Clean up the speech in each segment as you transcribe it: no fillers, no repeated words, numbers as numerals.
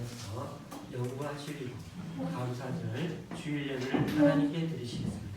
일어나셔서 영광하시리고 감사절 주일예를 하나님께 드리시겠습니다.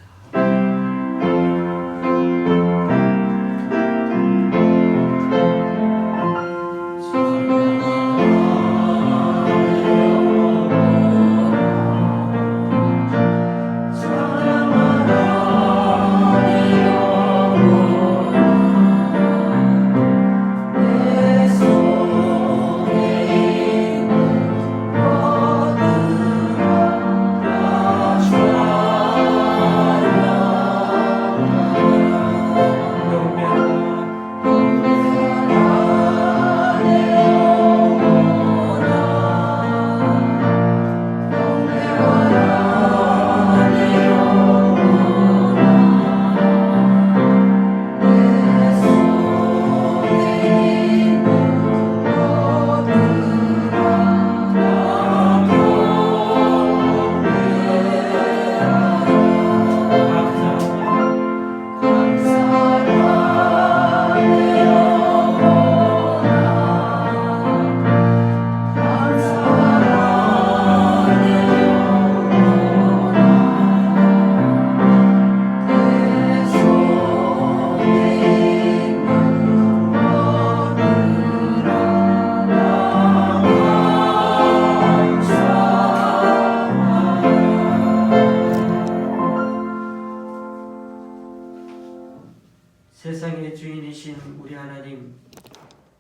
세상의 주인이신 우리 하나님,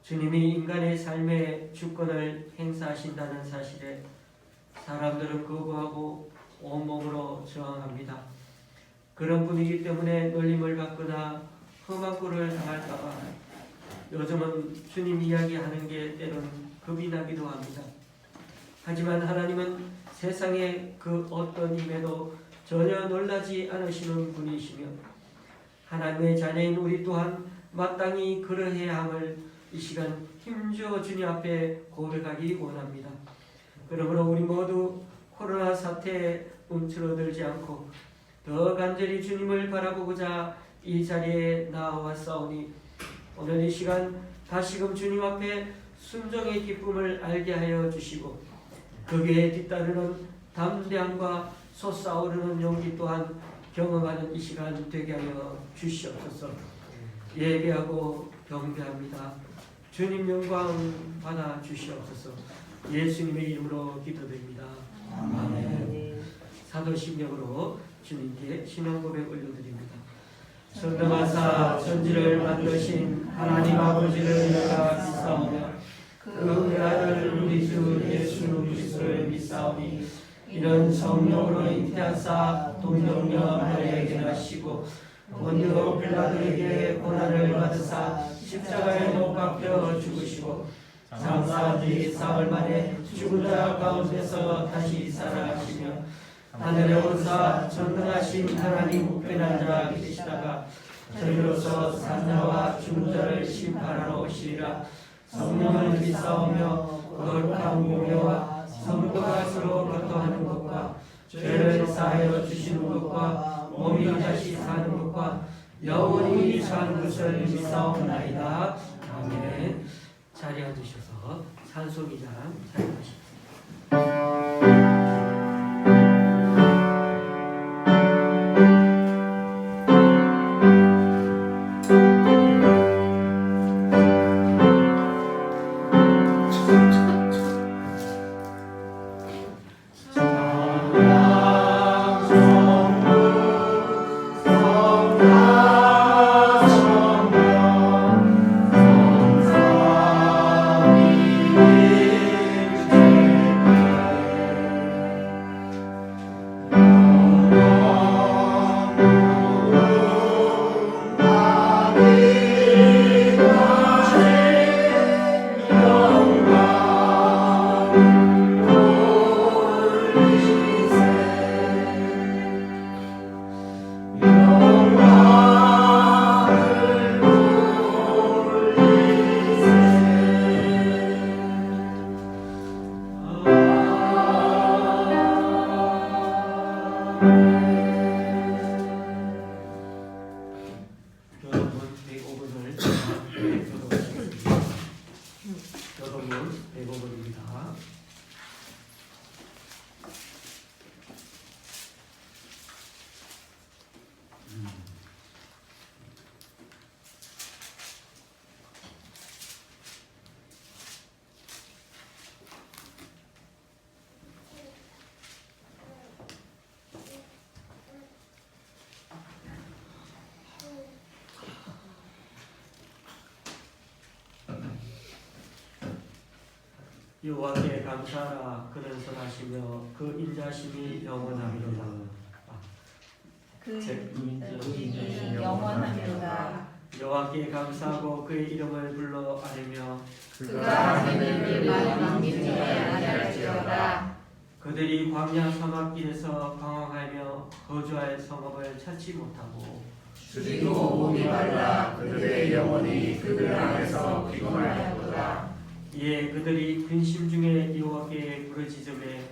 주님이 인간의 삶의 주권을 행사하신다는 사실에 사람들은 거부하고 온몸으로 저항합니다. 그런 분위기 때문에 놀림을 받거나 험한 꼴을 당할까봐 요즘은 주님 이야기하는 게 때론 겁이 나기도 합니다. 하지만 하나님은 세상의 그 어떤 힘에도 전혀 놀라지 않으시는 분이시며 하나님의 자녀인 우리 또한 마땅히 그러해야 함을 이 시간 힘주어 주님 앞에 고백하기 원합니다. 그러므로 우리 모두 코로나 사태에 움츠러들지 않고 더 간절히 주님을 바라보고자 이 자리에 나와왔사오니 오늘 이 시간 다시금 주님 앞에 순종의 기쁨을 알게 하여 주시고 거기에 뒤따르는 담대함과 솟아오르는 용기 또한 경험하는 이 시간 되게 하여 주시옵소서. 예배하고 경배합니다. 주님 영광 받아 주시옵소서. 예수님의 이름으로 기도드립니다. 아멘. 사도신경으로 주님께 신앙 고백 올려드립니다. 전능하사 천지를 만드신 하나님 아버지를 내가 믿사오며 그 외아들 우리 주 예수 그리스도를 믿사오니 이는 성령으로 잉태하사 동정녀 마리아에게 나시고 본디오 빌라도에게 고난을 받으사 십자가에 못 박혀 죽으시고 장사한 지 사흘 만에 죽은 자 가운데서 다시 살아가시며 하늘에 오르사 전능하신 하나님 우편한 자 계시다가 저희로서 산자와 죽은 자를 심판하러 오시리라. 성령을 믿사오며 거룩한 공회와 성도가 서로 교통하는 것과 죄를 사하여 주시는 것과 몸이 다시 사는 것과 영원히 사는 것을 믿사옵나이다. 아멘. 자리에 앉으셔서 산송이장 찬양하십시오. 여호와께 감사하라. 그는 선하시며 그 인자심이 영원하리로다. 그 인자심이 영원하리로다. 여호와께 감사하고 그의 이름을 불러 아뢰며 그가 하나님의 일만 왕님께 아뢰할지어다. 그들이 광야 사막길에서 방황하며 거주할 성읍을 찾지 못하고 주리고 목이 말라 그들의 영혼이 그들 안에서 피곤하였도다. 이에 그들이 근심 중에 여호와께 부르짖음에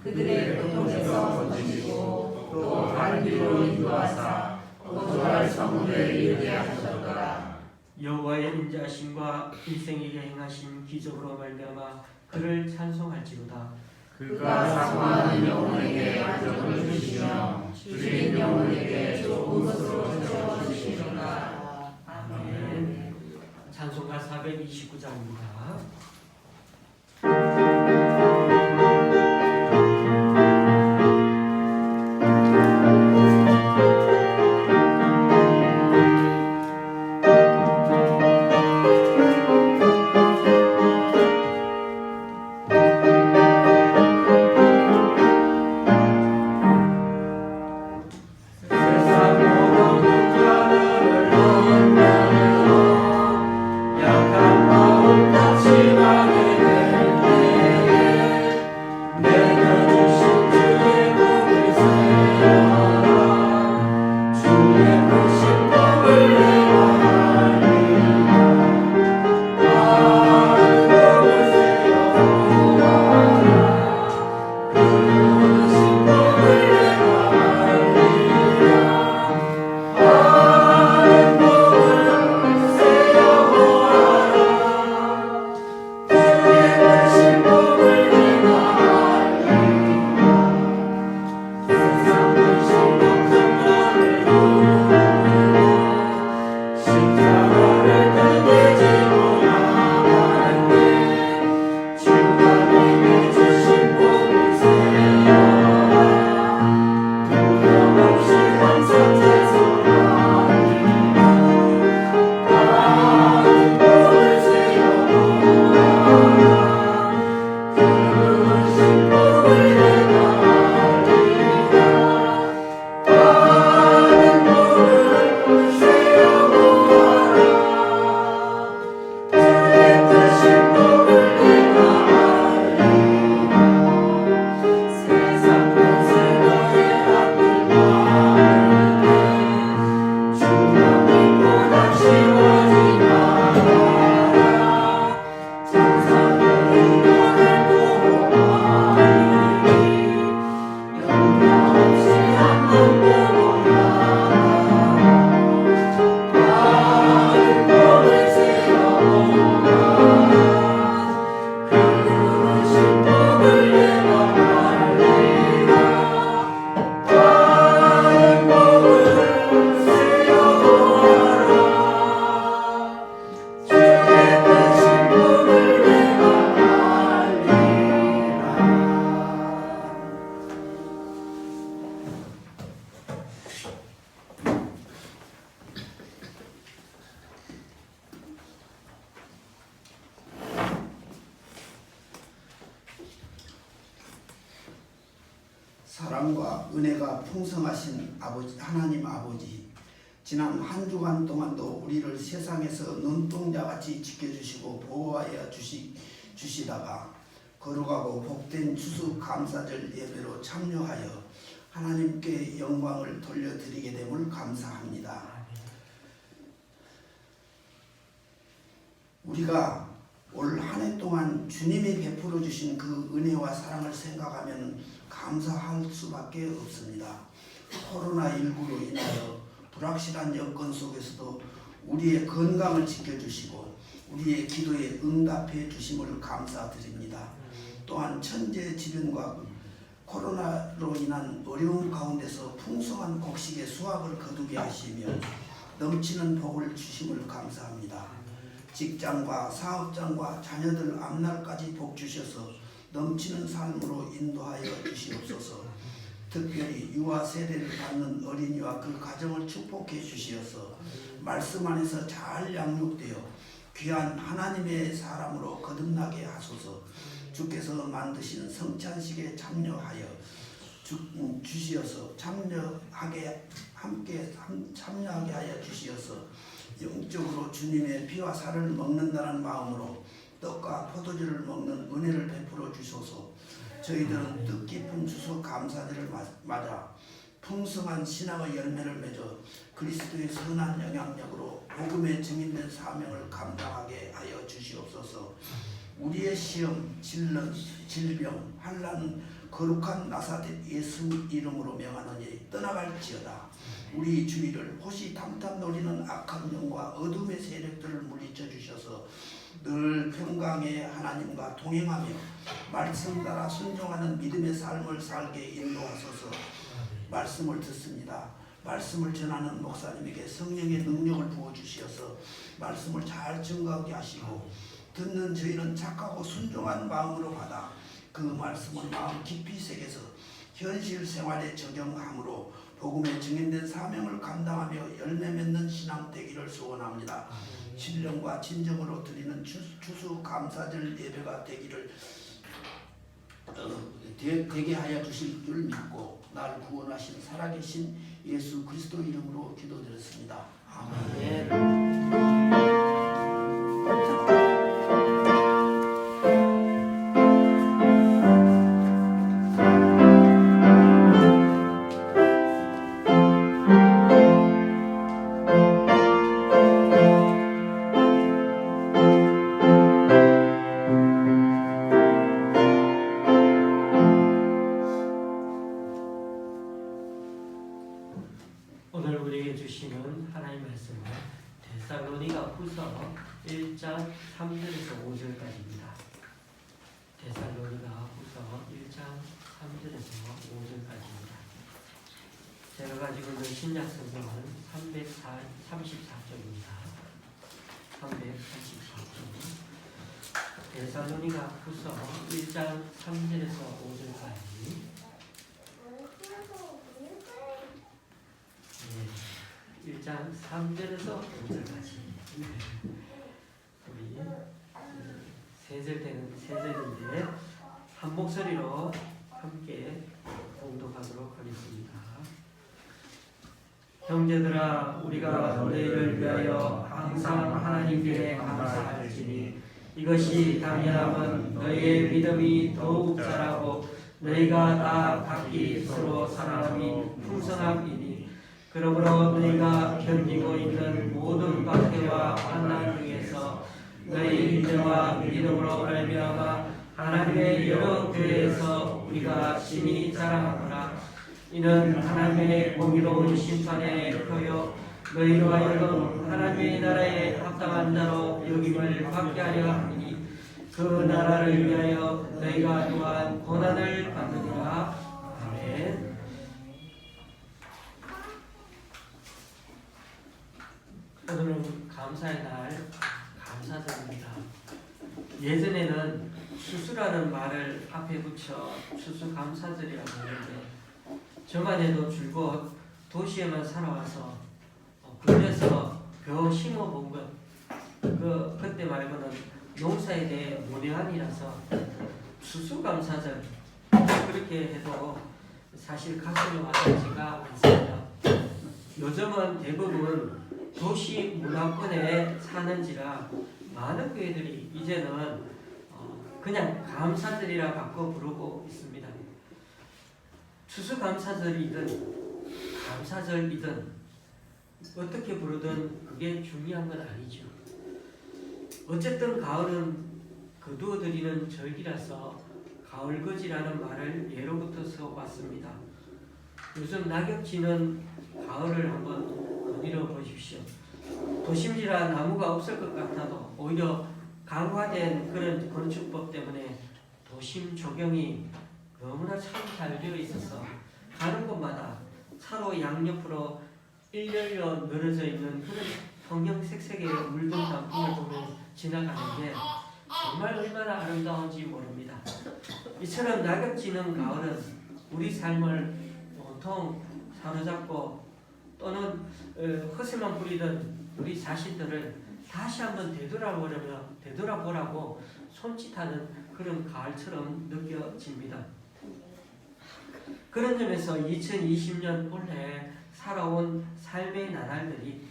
그들의 고통에서 건지시고 또 다른 길로 인도하사 거주할 성읍에 이르게 하셨더라. 여호와의 인자심과 일생에게 행하신 기적으로 말미암아 그를 찬송할지로다. 그가 사모하는 영혼에게 안정을 주시며 주신 영혼에게 좋은 것으로 채워주시리로다. 아멘. 찬송가 429장입니다. 사랑과 은혜가 풍성하신 하나님 아버지, 지난 한 주간 동안도 우리를 세상에서 눈동자같이 지켜주시고 보호하여 주시다가 거룩하고 복된 추수감사절 예배로 참여하여 하나님께 영광을 돌려드리게 됨을 감사합니다. 우리가 올 한 해 동안 주님이 베풀어 주신 그 은혜와 사랑을 생각하면 감사할 수밖에 없습니다. 코로나19로 인하여 불확실한 여건 속에서도 우리의 건강을 지켜주시고 우리의 기도에 응답해 주심을 감사드립니다. 또한 천재지변과 코로나로 인한 어려움 가운데서 풍성한 곡식의 수확을 거두게 하시며 넘치는 복을 주심을 감사합니다. 직장과 사업장과 자녀들 앞날까지 복 주셔서 넘치는 삶으로 인도하여 주시옵소서. 특별히 유아 세례를 받는 어린이와 그 가정을 축복해 주시어서 말씀 안에서 잘 양육되어 귀한 하나님의 사람으로 거듭나게 하소서. 주께서 만드신 성찬식에 참여하여 주시어서 참여하게 하여 주시어서 영적으로 주님의 피와 살을 먹는다는 마음으로 떡과 포도주를 먹는 은혜를 베풀어 주소서. 저희들은 뜻깊은 주소 감사제를 맞아 풍성한 신앙의 열매를 맺어 그리스도의 선한 영향력으로 복음에 증인된 사명을 감당하게 하여 주시옵소서. 우리의 시험, 질병, 환난 거룩한 나사렛 예수 이름으로 명하노니 떠나갈지어다. 우리 주위를 호시탐탐 노리는 악한 영과 어둠의 세력들을 물리쳐 주셔서 늘 평강의 하나님과 동행하며 말씀 따라 순종하는 믿음의 삶을 살게 인도하소서. 말씀을 듣습니다. 말씀을 전하는 목사님에게 성령의 능력을 부어주시어서 말씀을 잘 증거하게 하시고 듣는 저희는 착하고 순종한 마음으로 받아 그 말씀을 마음 깊이 새겨서 현실 생활에 적용함으로 복음에 증인된 사명을 감당하며 열매 맺는 신앙 되기를 소원합니다. 신령과 진정으로 드리는 추수 감사절 예배가 되기를 되게 하여 주실 줄 믿고 날 구원하신 살아계신 예수 그리스도 이름으로 기도드렸습니다. 아멘. 오늘 우리에게 주시는 하나님 말씀은 데살로니가 후서 1장 3절에서 5절까지입니다. 데살로니가 후서 1장 3절에서 5절까지입니다. 제가 가지고 있는 신약 성경은 334쪽입니다. 334쪽. 데살로니가 후서 1장 3절에서 5절까지. 1장 3절에서 5절까지 우리 세 절인데 한 목소리로 함께 봉독하도록 하겠습니다. 형제들아, 우리가 너희를 위하여 항상 하나님께 감사할지니 이것이 당연함은 너희의 믿음이 더욱 자라고 너희가 다 각기 서로 사랑함이 풍성함이니 그러므로 너희가 견디고 있는 모든 박해와 환난 중에서 너희 믿음과 믿음으로 말미암아 하나님의 여러 교회에서 우리가 심히 자랑하노라. 이는 하나님의 공의로운 심판의 표요 너희로 하여금 하나님의 나라에 합당한 자로 여김을 받게 하려 하니 그 나라를 위하여 너희가 또한 고난을 받느니라. 아멘. 오늘은 감사의 날, 감사절입니다. 예전에는 추수라는 말을 앞에 붙여 추수감사절이라고 하는데 저만 해도 줄곧 도시에만 살아와서 그래서 겨우 심어본 것 그때 말고는 농사에 대해 문외한이라서 추수감사절 그렇게 해도 사실 가슴이 와닿지가 않습니다. 요즘은 대부분 도시 문화권에 사는지라 많은 교회들이 이제는 그냥 감사절이라 바꿔 부르고 있습니다. 추수감사절이든 감사절이든 어떻게 부르든 그게 중요한 건 아니죠. 어쨌든 가을은 거두어들이는 절기라서 가을거지라는 말을 예로부터 써왔습니다. 요즘 낙엽지는 가을을 한번 거닐어 보십시오. 도심지라 나무가 없을 것 같아도 오히려 강화된 그런 건축법 때문에 도심 조경이 너무나 참 잘 되어 있어서 가는 곳마다 차로 양옆으로 일렬로 늘어져 있는 그런 형형색색의 물든 단풍을 보며 지나가는 게 정말 얼마나 아름다운지 모릅니다. 이처럼 낙엽지는 가을은 우리 삶을 온통 사로잡고 또는 헛새만 부리던 우리 자신들을 다시 한번 되돌아보라고 손짓하는 그런 가을처럼 느껴집니다. 그런 점에서 2020년 올해 살아온 삶의 나날들이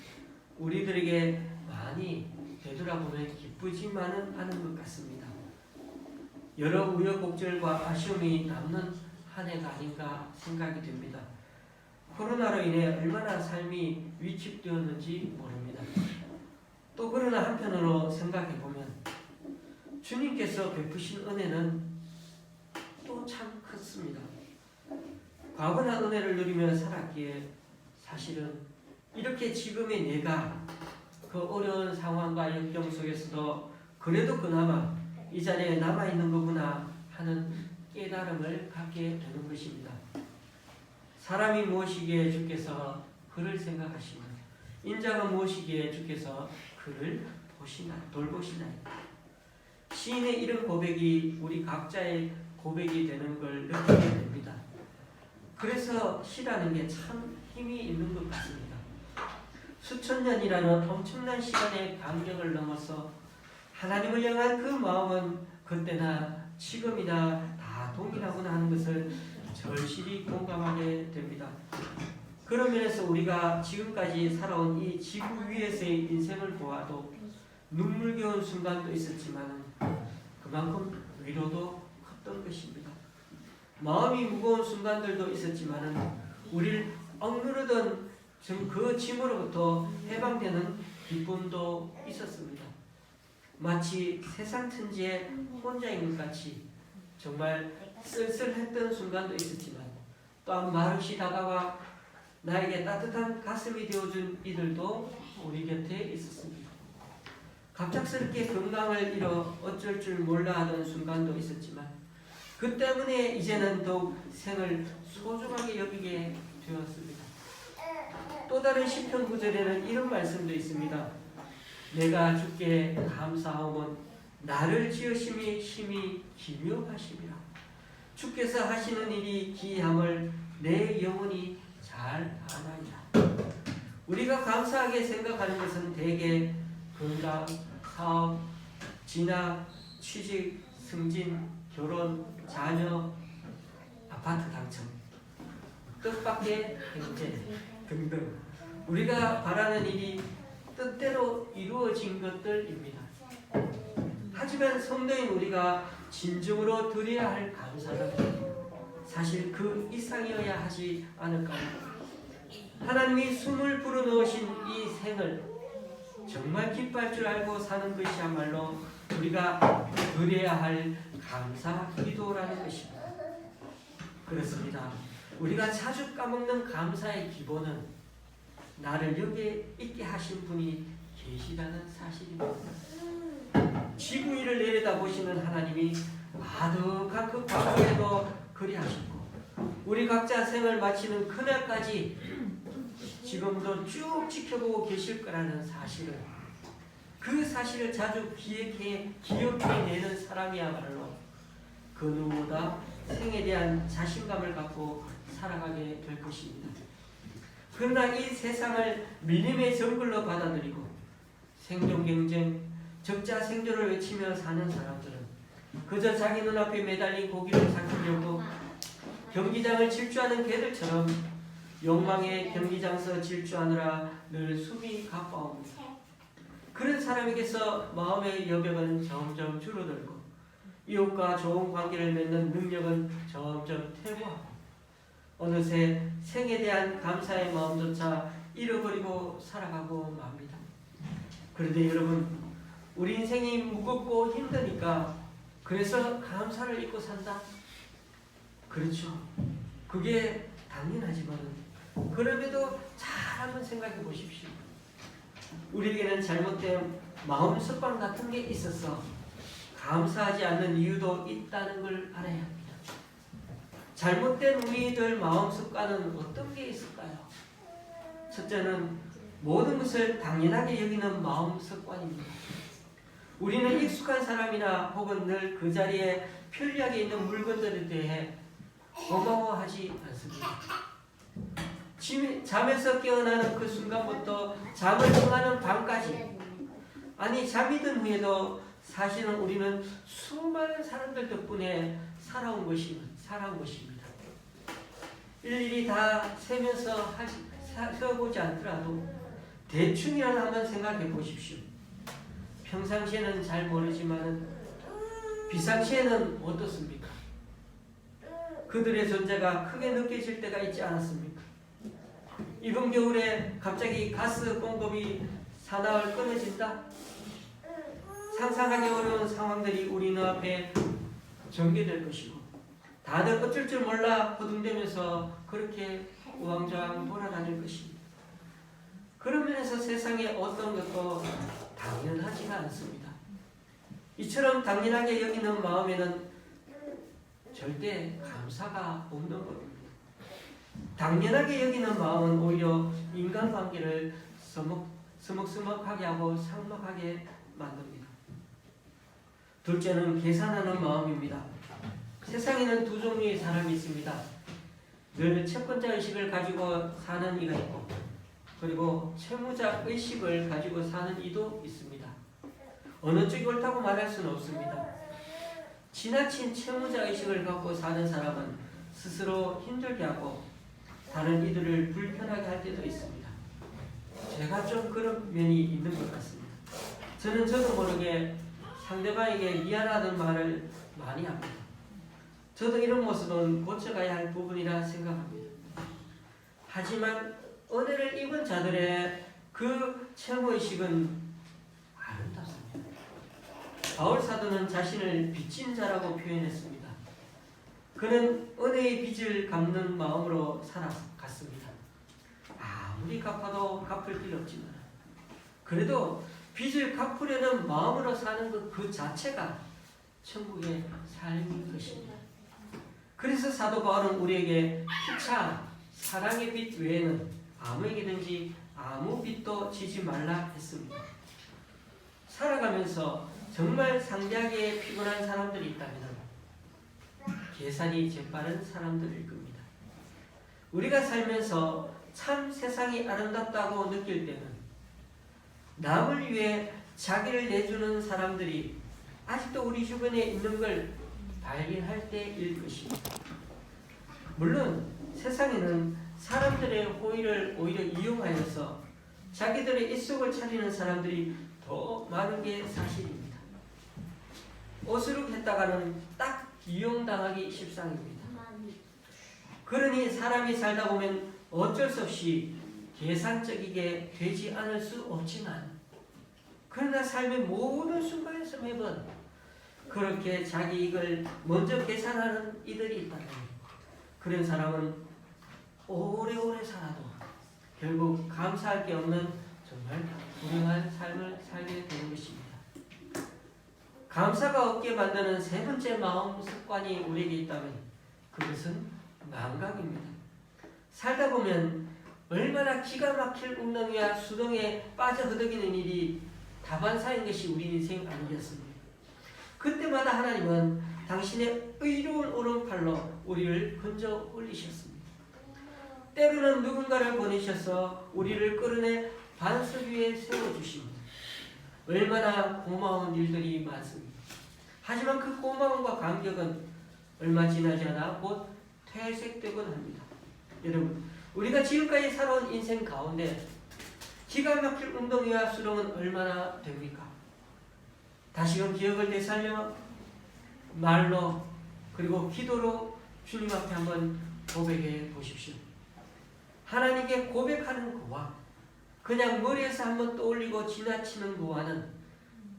우리들에게 많이 되돌아보면 기쁘지만은 않은 것 같습니다. 여러 우여곡절과 아쉬움이 남는 한 해가 아닌가 생각이 됩니다. 코로나로 인해 얼마나 삶이 위축되었는지 모릅니다. 또 그러나 한편으로 생각해보면 주님께서 베푸신 은혜는 또 참 컸습니다. 과분한 은혜를 누리며 살았기에 사실은 이렇게 지금의 내가 그 어려운 상황과 역경 속에서도 그래도 그나마 이 자리에 남아있는 거구나 하는 깨달음을 갖게 되는 것입니다. 사람이 무엇이기에 주께서 그를 생각하시며 인자가 무엇이기에 주께서 그를 돌보시나이까. 시인의 이런 고백이 우리 각자의 고백이 되는 걸 느끼게 됩니다. 그래서 시라는 게 참 힘이 있는 것 같습니다. 수천 년이라는 엄청난 시간의 간격을 넘어서 하나님을 향한 그 마음은 그때나 지금이나 다 동일하구나 하는 것을 절실히 공감하게 됩니다. 그런 면에서 우리가 지금까지 살아온 이 지구 위에서의 인생을 보아도 눈물겨운 순간도 있었지만 그만큼 위로도 컸던 것입니다. 마음이 무거운 순간들도 있었지만 우리를 억누르던 그 짐으로부터 해방되는 기쁨도 있었습니다. 마치 세상 천지에 혼자인 것 같이 정말 쓸쓸했던 순간도 있었지만 또한 말없이 다가와 나에게 따뜻한 가슴이 되어준 이들도 우리 곁에 있었습니다. 갑작스럽게 건강을 잃어 어쩔 줄 몰라 하던 순간도 있었지만 그 때문에 이제는 더욱 생을 소중하게 여기게 되었습니다. 또 다른 시편 9절에는 이런 말씀도 있습니다. 내가 주께 감사하오면 나를 지으심이 심히 기묘하심이라. 주께서 하시는 일이 기이함을 내 영혼이 잘 아나이다. 우리가 감사하게 생각하는 것은 대개 건강, 사업, 진학, 취직, 승진, 결혼, 자녀, 아파트 당첨, 뜻밖의 행제 등등 우리가 바라는 일이 뜻대로 이루어진 것들입니다. 하지만 성도인 우리가 진정으로 드려야 할 감사는 사실 그 이상이어야 하지 않을까요? 하나님이 숨을 불어넣으신 이 생을 정말 기뻐할 줄 알고 사는 것이야말로 우리가 드려야 할 감사 기도라는 것입니다. 그렇습니다. 우리가 자주 까먹는 감사의 기본은 나를 여기에 있게 하신 분이 계시다는 사실입니다. 지구 위를 내려다보시는 하나님이 아득한 그 과거에도 그리하셨고 우리 각자 생을 마치는 그날까지 지금도 쭉 지켜보고 계실 거라는 사실을 그 사실을 자주 기억해내는 사람이야말로 그 누구보다 생에 대한 자신감을 갖고 살아가게 될 것입니다. 그러나 이 세상을 밀림의 정글로 받아들이고 생존 경쟁, 적자 생존을 외치며 사는 사람들은 그저 자기 눈앞에 매달린 고기를 삼키려고 경기장을 질주하는 개들처럼 욕망의 경기장서 질주하느라 늘 숨이 가빠옵니다. 그런 사람에게서 마음의 여백은 점점 줄어들고 이웃과 좋은 관계를 맺는 능력은 점점 퇴보하고 어느새 생에 대한 감사의 마음조차 잃어버리고 살아가고 맙니다. 그런데 여러분, 우리 인생이 무겁고 힘드니까 그래서 감사를 잊고 산다? 그렇죠. 그게 당연하지만 그럼에도 잘 한번 생각해 보십시오. 우리에게는 잘못된 마음 습관 같은 게 있어서 감사하지 않는 이유도 있다는 걸 알아야 합니다. 잘못된 우리들 마음 습관은 어떤 게 있을까요? 첫째는 모든 것을 당연하게 여기는 마음 습관입니다. 우리는 익숙한 사람이나 혹은 늘 그 자리에 편리하게 있는 물건들에 대해 고마워하지 않습니다. 잠에서 깨어나는 그 순간부터 잠을 청하는 밤까지, 아니 잠이 든 후에도 사실은 우리는 수많은 사람들 덕분에 살아온 것입니다. 일일이 다 세면서 세어보지 않더라도 대충이라도 한번 생각해 보십시오. 평상시에는 잘 모르지만 비상시에는 어떻습니까? 그들의 존재가 크게 느껴질 때가 있지 않았습니까? 이번 겨울에 갑자기 가스 공급이 사나흘 끊어진다? 상상하기 어려운 상황들이 우리 눈앞에 전개될 것이고 다들 어쩔 줄 몰라 허둥대면서 그렇게 우왕좌왕 돌아다닐 것입니다. 그런 면에서 세상에 어떤 것도 당연하지가 않습니다. 이처럼 당연하게 여기는 마음에는 절대 감사가 없는 겁니다. 당연하게 여기는 마음은 오히려 인간관계를 서먹서먹하게 하고 삭막하게 만듭니다. 둘째는 계산하는 마음입니다. 세상에는 두 종류의 사람이 있습니다. 늘 채권자 의식을 가지고 사는 이가 있고 그리고 채무자 의식을 가지고 사는 이도 있습니다. 어느 쪽이 옳다고 말할 수는 없습니다. 지나친 채무자 의식을 갖고 사는 사람은 스스로 힘들게 하고 다른 이들을 불편하게 할 때도 있습니다. 제가 좀 그런 면이 있는 것 같습니다. 저도 모르게 상대방에게 미안하다는 말을 많이 합니다. 저도 이런 모습은 고쳐가야 할 부분이라 생각합니다. 하지만 은혜를 입은 자들의 그 채무의식은 아름답습니다. 바울 사도는 자신을 빚진 자라고 표현했습니다. 그는 은혜의 빚을 갚는 마음으로 살아갔습니다. 아무리 갚아도 갚을 길 없지만 그래도 빚을 갚으려는 마음으로 사는 그 자체가 천국의 삶인 것입니다. 그래서 사도 바울은 우리에게 피차 사랑의 빚 외에는 아무에게든지 아무 빚도 지지 말라 했습니다. 살아가면서 정말 상대하게 피곤한 사람들이 있다면 계산이 재빠른 사람들일 겁니다. 우리가 살면서 참 세상이 아름답다고 느낄 때는 남을 위해 자기를 내주는 사람들이 아직도 우리 주변에 있는 걸 발견할 때일 것입니다. 물론 세상에는 사람들의 호의를 오히려 이용하여서 자기들의 입속을 차리는 사람들이 더 많은 게 사실입니다. 오스룩했다가는 딱 이용당하기 십상입니다. 그러니 사람이 살다 보면 어쩔 수 없이 계산적이게 되지 않을 수 없지만 그러나 삶의 모든 순간에서 매번 그렇게 자기 이익을 먼저 계산하는 이들이 있다면 그런 사람은 오래오래 살아도 결국 감사할 게 없는 정말 불행한 삶을 살게 되는 것입니다. 감사가 없게 만드는 세 번째 마음 습관이 우리에게 있다면 그것은 망각입니다. 살다 보면 얼마나 기가 막힐 웅덩이와 수동에 빠져 허덕이는 일이 다반사인 것이 우리 인생 아니겠습니까? 그때마다 하나님은 당신의 의로운 오른팔로 우리를 건져 올리셨습니다. 때로는 누군가를 보내셔서 우리를 끌어내 반석 위에 세워주십니다. 얼마나 고마운 일들이 많습니다. 하지만 그 고마움과 감격은 얼마 지나지 않아 곧 퇴색되곤 합니다. 여러분, 우리가 지금까지 살아온 인생 가운데 기가 막힐 웅덩이와 수렁은 얼마나 됩니까? 다시금 기억을 되살려 말로 그리고 기도로 주님 앞에 한번 고백해 보십시오. 하나님께 고백하는 그와 그냥 머리에서 한번 떠올리고 지나치는 그와는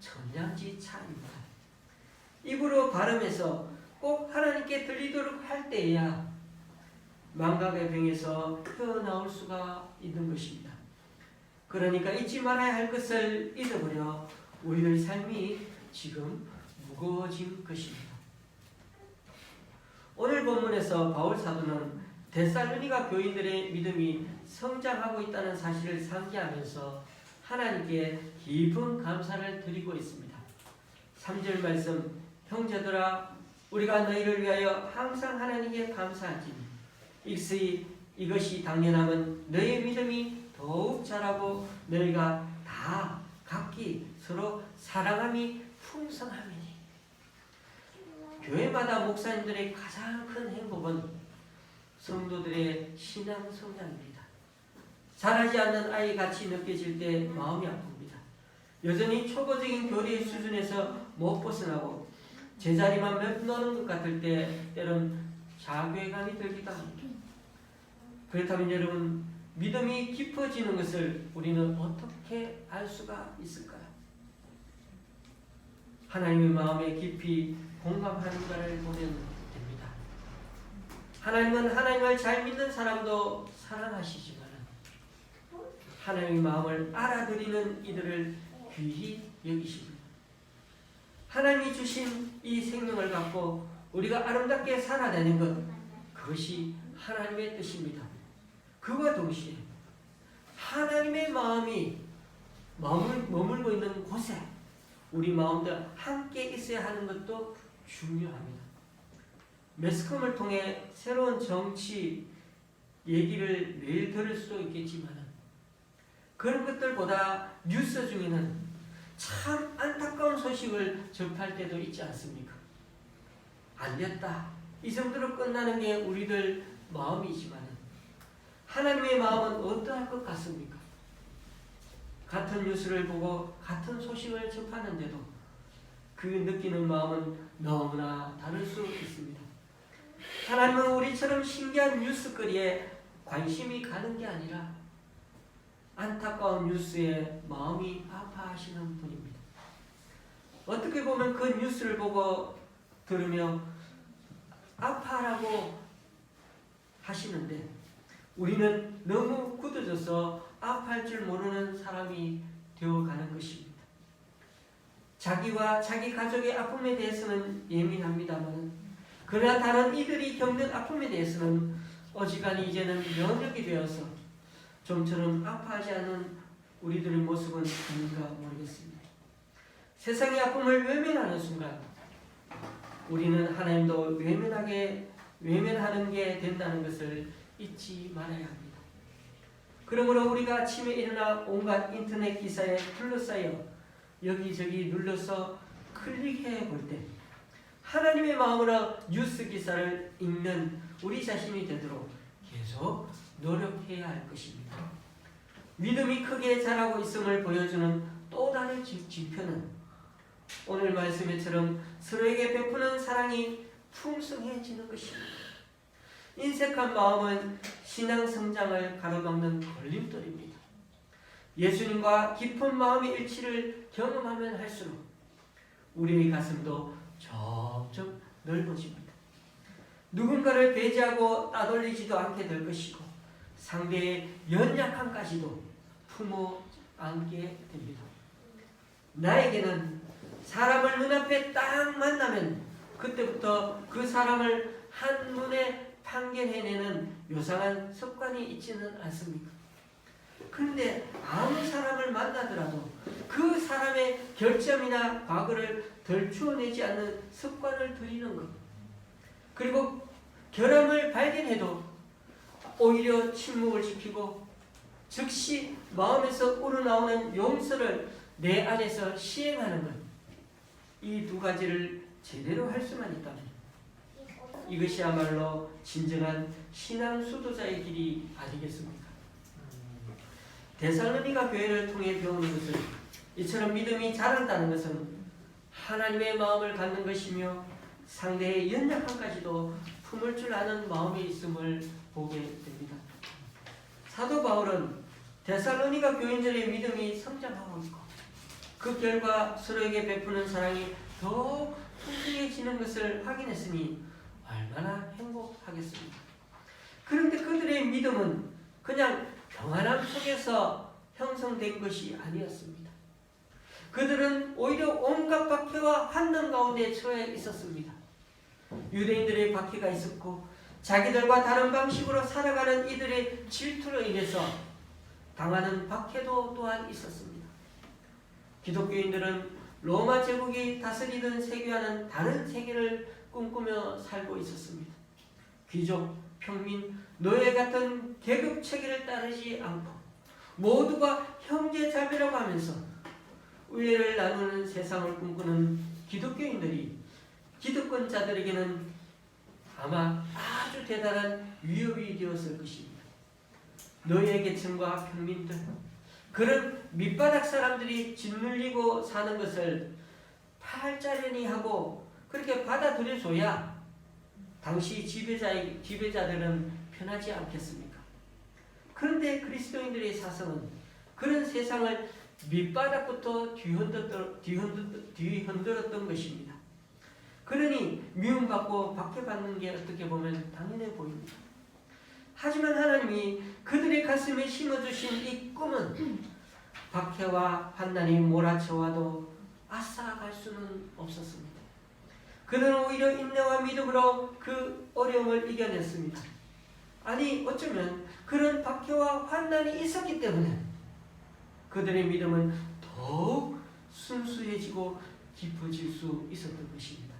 천냥지 차이입니다. 입으로 발음해서 꼭 하나님께 들리도록 할 때에야 망각의 병에서 헤어나올 수가 있는 것입니다. 그러니까 잊지 말아야 할 것을 잊어버려 우리의 삶이 지금 무거워진 것입니다. 오늘 본문에서 바울 사도는 데살로니가 교인들의 믿음이 성장하고 있다는 사실을 상기하면서 하나님께 깊은 감사를 드리고 있습니다. 3절 말씀, 형제들아 우리가 너희를 위하여 항상 하나님께 감사하지 이것이 당연함은 너희의 믿음이 더욱 자라고 너희가 다 각기 서로 사랑함이 풍성함이니 교회마다 목사님들의 가장 큰 행복은 성도들의 신앙 성장입니다. 자라지 않는 아이 같이 느껴질 때 마음이 아픕니다. 여전히 초보적인 교리의 수준에서 못 벗어나고 제자리만 몇 노는 것 같을 때 때론 자괴감이 들기도 합니다. 그렇다면 여러분, 믿음이 깊어지는 것을 우리는 어떻게 알 수가 있을까요? 하나님의 마음에 깊이 공감하는가를 보면 됩니다. 하나님은 하나님을 잘 믿는 사람도 사랑하시지만 하나님의 마음을 알아들이는 이들을 귀히 여기십니다. 하나님이 주신 이 생명을 갖고 우리가 아름답게 살아내는 것, 그것이 하나님의 뜻입니다. 그와 동시에 하나님의 마음이 머물고 있는 곳에 우리 마음도 함께 있어야 하는 것도 중요합니다. 매스컴을 통해 새로운 정치 얘기를 매일 들을 수도 있겠지만 그런 것들보다 뉴스 중에는 참 안타까운 소식을 접할 때도 있지 않습니까? 안 됐다, 이 정도로 끝나는 게 우리들 마음이지만 하나님의 마음은 어떠할 것 같습니까? 같은 뉴스를 보고 같은 소식을 접하는데도 그 느끼는 마음은 너무나 다를 수 있습니다. 하나님은 우리처럼 신기한 뉴스거리에 관심이 가는 게 아니라 안타까운 뉴스에 마음이 아파하시는 분입니다. 어떻게 보면 그 뉴스를 보고 들으며 아파라고 하시는데 우리는 너무 굳어져서 아파할 줄 모르는 사람이 되어가는 것입니다. 자기와 자기 가족의 아픔에 대해서는 예민합니다만 그러나 다른 이들이 겪는 아픔에 대해서는 어지간히 이제는 면역이 되어서 좀처럼 아파하지 않은 우리들의 모습은 아닌가 모르겠습니다. 세상의 아픔을 외면하는 순간 우리는 하나님도 외면하는 게 된다는 것을 잊지 말아야 합니다. 그러므로 우리가 아침에 일어나 온갖 인터넷 기사에 둘러싸여 여기저기 눌러서 클릭해 볼 때 하나님의 마음으로 뉴스 기사를 읽는 우리 자신이 되도록 계속 노력해야 할 것입니다. 믿음이 크게 자라고 있음을 보여주는 또 다른 지표는 오늘 말씀에처럼 서로에게 베푸는 사랑이 풍성해지는 것입니다. 인색한 마음은 신앙 성장을 가로막는 걸림돌입니다. 예수님과 깊은 마음의 일치를 경험하면 할수록 우리의 가슴도 점점 넓어집니다. 누군가를 배제하고 따돌리지도 않게 될 것이고 상대의 연약함까지도 품어 안게 됩니다. 나에게는 사람을 눈앞에 딱 만나면 그때부터 그 사람을 한눈에 판결해내는 요상한 습관이 있지는 않습니까? 그런데 아무 사람을 만나더라도 그 사람의 결점이나 과거를 덜추어내지 않는 습관을 들이는 것, 그리고 결함을 발견해도 오히려 침묵을 지키고 즉시 마음에서 우러나오는 용서를 내 안에서 시행하는 것, 이 두 가지를 제대로 할 수만 있다면 이것이야말로 진정한 신앙 수도자의 길이 아니겠습니까? 데살로니가 교회를 통해 배우는 것은 이처럼 믿음이 자란다는 것은 하나님의 마음을 갖는 것이며 상대의 연약함까지도 품을 줄 아는 마음이 있음을 보게 됩니다. 사도 바울은 데살로니가 교인들의 믿음이 성장하고 있고 그 결과 서로에게 베푸는 사랑이 더 풍성해지는 것을 확인했으니 얼마나 행복하겠습니까? 그런데 그들의 믿음은 그냥 평안함 속에서 형성된 것이 아니었습니다. 그들은 오히려 온갖 박해와 환난 가운데 처해 있었습니다. 유대인들의 박해가 있었고 자기들과 다른 방식으로 살아가는 이들의 질투로 인해서 당하는 박해도 또한 있었습니다. 기독교인들은 로마 제국이 다스리던 세계와는 다른 세계를 꿈꾸며 살고 있었습니다. 귀족, 평민, 노예 같은 계급 체계를 따르지 않고 모두가 형제자매라고 하면서 우애를 나누는 세상을 꿈꾸는 기독교인들이 기득권자들에게는 아마 아주 대단한 위협이 되었을 것입니다. 노예 계층과 평민들, 그런 밑바닥 사람들이 짓눌리고 사는 것을 팔자련히 하고 그렇게 받아들여줘야 당시 지배자들은 편하지 않겠습니까? 그런데 그리스도인들의 사성은 그런 세상을 밑바닥부터 뒤흔들었던 것입니다. 그러니 미움받고 박해받는 게 어떻게 보면 당연해 보입니다. 하지만 하나님이 그들의 가슴에 심어주신 이 꿈은 박해와 환난이 몰아쳐와도 아싸갈 수는 없었습니다. 그들은 오히려 인내와 믿음으로 그 어려움을 이겨냈습니다. 아니 어쩌면 그런 박해와 환난이 있었기 때문에 그들의 믿음은 더욱 순수해지고 깊어질 수 있었던 것입니다.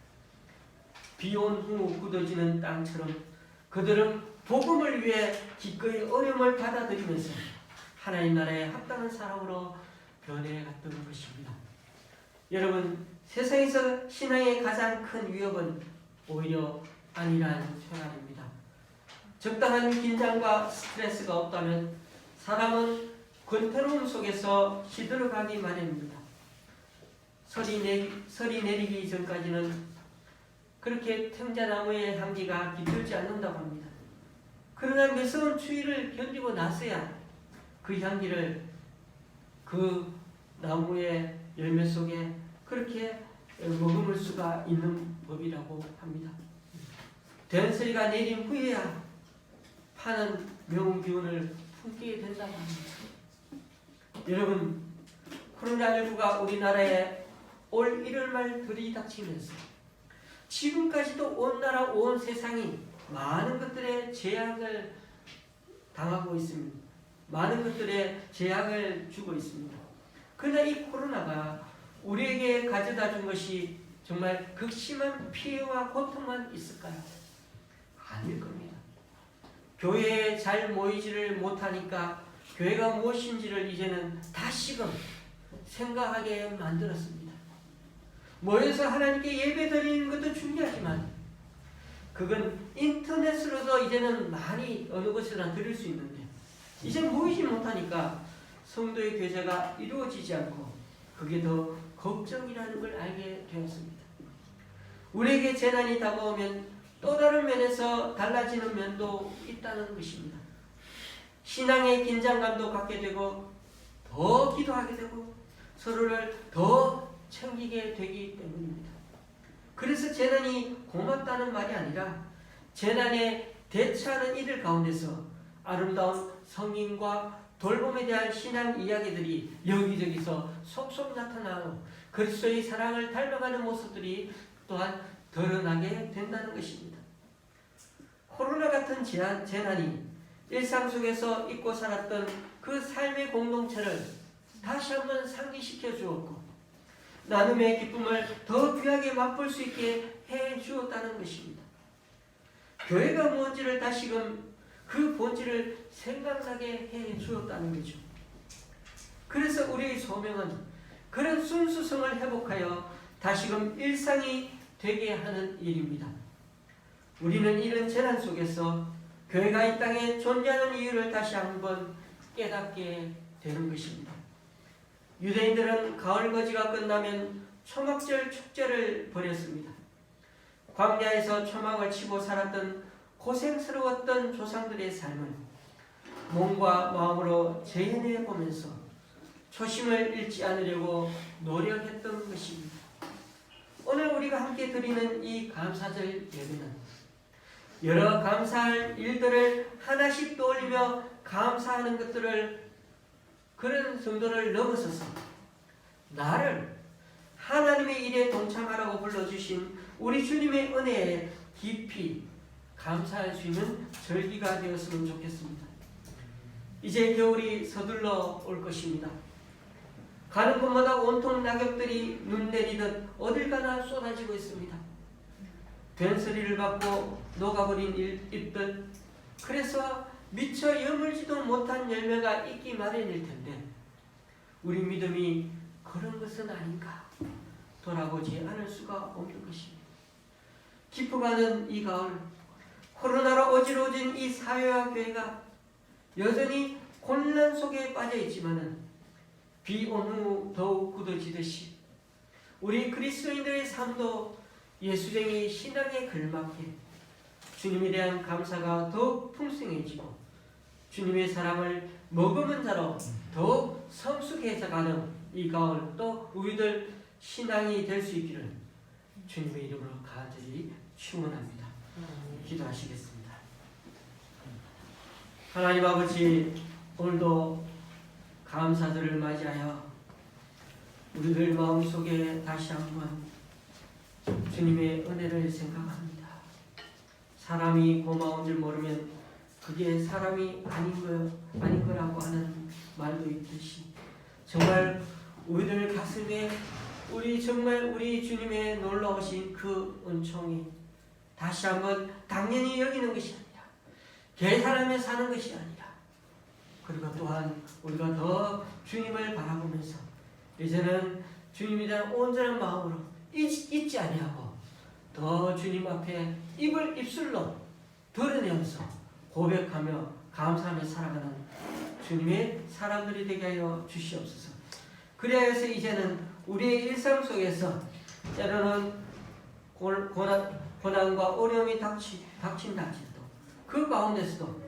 비온 후 굳어지는 땅처럼 그들은 복음을 위해 기꺼이 어려움을 받아들이면서 하나님 나라에 합당한 사람으로 변해갔던 것입니다. 여러분, 세상에서 신앙의 가장 큰 위협은 오히려 안일한 생활입니다. 적당한 긴장과 스트레스가 없다면 사람은 권태로움 속에서 시들어가기 마련입니다. 설이 내리기 전까지는 그렇게 청자나무의 향기가 깃들지 않는다고 합니다. 그러나 매서운 추위를 견디고 나서야 그 향기를 그 나무의 열매 속에 그렇게 머금을 수가 있는 법이라고 합니다. 된소리가 내린 후에야 파는 명운 기운을 품게 된다고 합니다. 여러분, 코로나19가 우리나라에 올 1월말 들이닥치면서 지금까지도 온 나라 온 세상이 많은 것들의 재앙을 당하고 있습니다. 많은 것들의 재앙을 주고 있습니다. 그러나 이 코로나가 우리에게 가져다 준 것이 정말 극심한 피해와 고통만 있을까요? 아닐 겁니다. 교회에 잘 모이지를 못하니까 교회가 무엇인지를 이제는 다시금 생각하게 만들었습니다. 모여서 하나님께 예배 드리는 것도 중요하지만 그건 인터넷으로도 이제는 많이 어느 곳에나 드릴 수 있는데 이제 모이지 못하니까 성도의 교제가 이루어지지 않고 그게 더 걱정이라는 걸 알게 되었습니다. 우리에게 재난이 다가오면 또 다른 면에서 달라지는 면도 있다는 것입니다. 신앙의 긴장감도 갖게 되고 더 기도하게 되고 서로를 더 챙기게 되기 때문입니다. 그래서 재난이 고맙다는 말이 아니라 재난에 대처하는 이들 가운데서 아름다운 성인과 돌봄에 대한 신앙 이야기들이 여기저기서 속속 나타나고 그리스도의 사랑을 닮아가는 모습들이 또한 드러나게 된다는 것입니다. 코로나 같은 재난이 일상 속에서 잊고 살았던 그 삶의 공동체를 다시 한번 상기시켜 주었고 나눔의 기쁨을 더 귀하게 맛볼 수 있게 해 주었다는 것입니다. 교회가 뭔지를 다시금 그 본질을 생각나게 해 주었다는 거죠. 그래서 우리의 소명은 그런 순수성을 회복하여 다시금 일상이 되게 하는 일입니다. 우리는 이런 재난 속에서 교회가 이 땅에 존재하는 이유를 다시 한번 깨닫게 되는 것입니다. 유대인들은 가을거지가 끝나면 초막절 축제를 벌였습니다. 광야에서 초막을 치고 살았던 고생스러웠던 조상들의 삶을 몸과 마음으로 재현해 보면서 초심을 잃지 않으려고 노력했던 것입니다. 오늘 우리가 함께 드리는 이 감사절 예배는 여러 감사할 일들을 하나씩 떠올리며 감사하는 것들을 그런 정도를 넘어서서 나를 하나님의 일에 동참하라고 불러주신 우리 주님의 은혜에 깊이 감사할 수 있는 절기가 되었으면 좋겠습니다. 이제 겨울이 서둘러 올 것입니다. 가는 곳마다 온통 낙엽들이 눈 내리듯 어딜 가나 쏟아지고 있습니다. 된소리를 받고 녹아버린 잎들, 그래서 미처 여물지도 못한 열매가 있기 마련일 텐데 우리 믿음이 그런 것은 아닌가 돌아보지 않을 수가 없는 것입니다. 깊어가는 이 가을, 코로나로 어지러워진 이 사회와 교회가 여전히混乱속에 빠져 있지만은 비 온 후 더욱 굳어지듯이 우리 그리스도인들의 삶도 예수쟁이 신앙에 걸맞게 주님에 대한 감사가 더욱 풍성해지고 주님의 사랑을 머금은 자로 더욱 성숙해져가는 이 가을, 또 우리들 신앙이 될 수 있기를 주님의 이름으로 간절히 축원합니다. 기도하시겠습니다. 하나님 아버지, 오늘도 감사절을 맞이하여 우리들 마음속에 다시 한번 주님의 은혜를 생각합니다. 사람이 고마운 줄 모르면 그게 사람이 아닌 거라고 하는 말도 있듯이 정말 우리들 가슴에 우리 주님의 놀라우신 그 은총이 다시 한번 당연히 여기는 것이 아니라 계산하며 사는 것이 아니라, 그리고 또한 우리가 더 주님을 바라보면서 이제는 주님에 대한 온전한 마음으로 잊지 아니하고 더 주님 앞에 입술로 드러내면서 고백하며 감사하며 살아가는 주님의 사람들이 되게 하여 주시옵소서. 그리하여서 이제는 우리의 일상 속에서 때로는 고난과 어려움이 닥친다 할지라도 그 가운데서도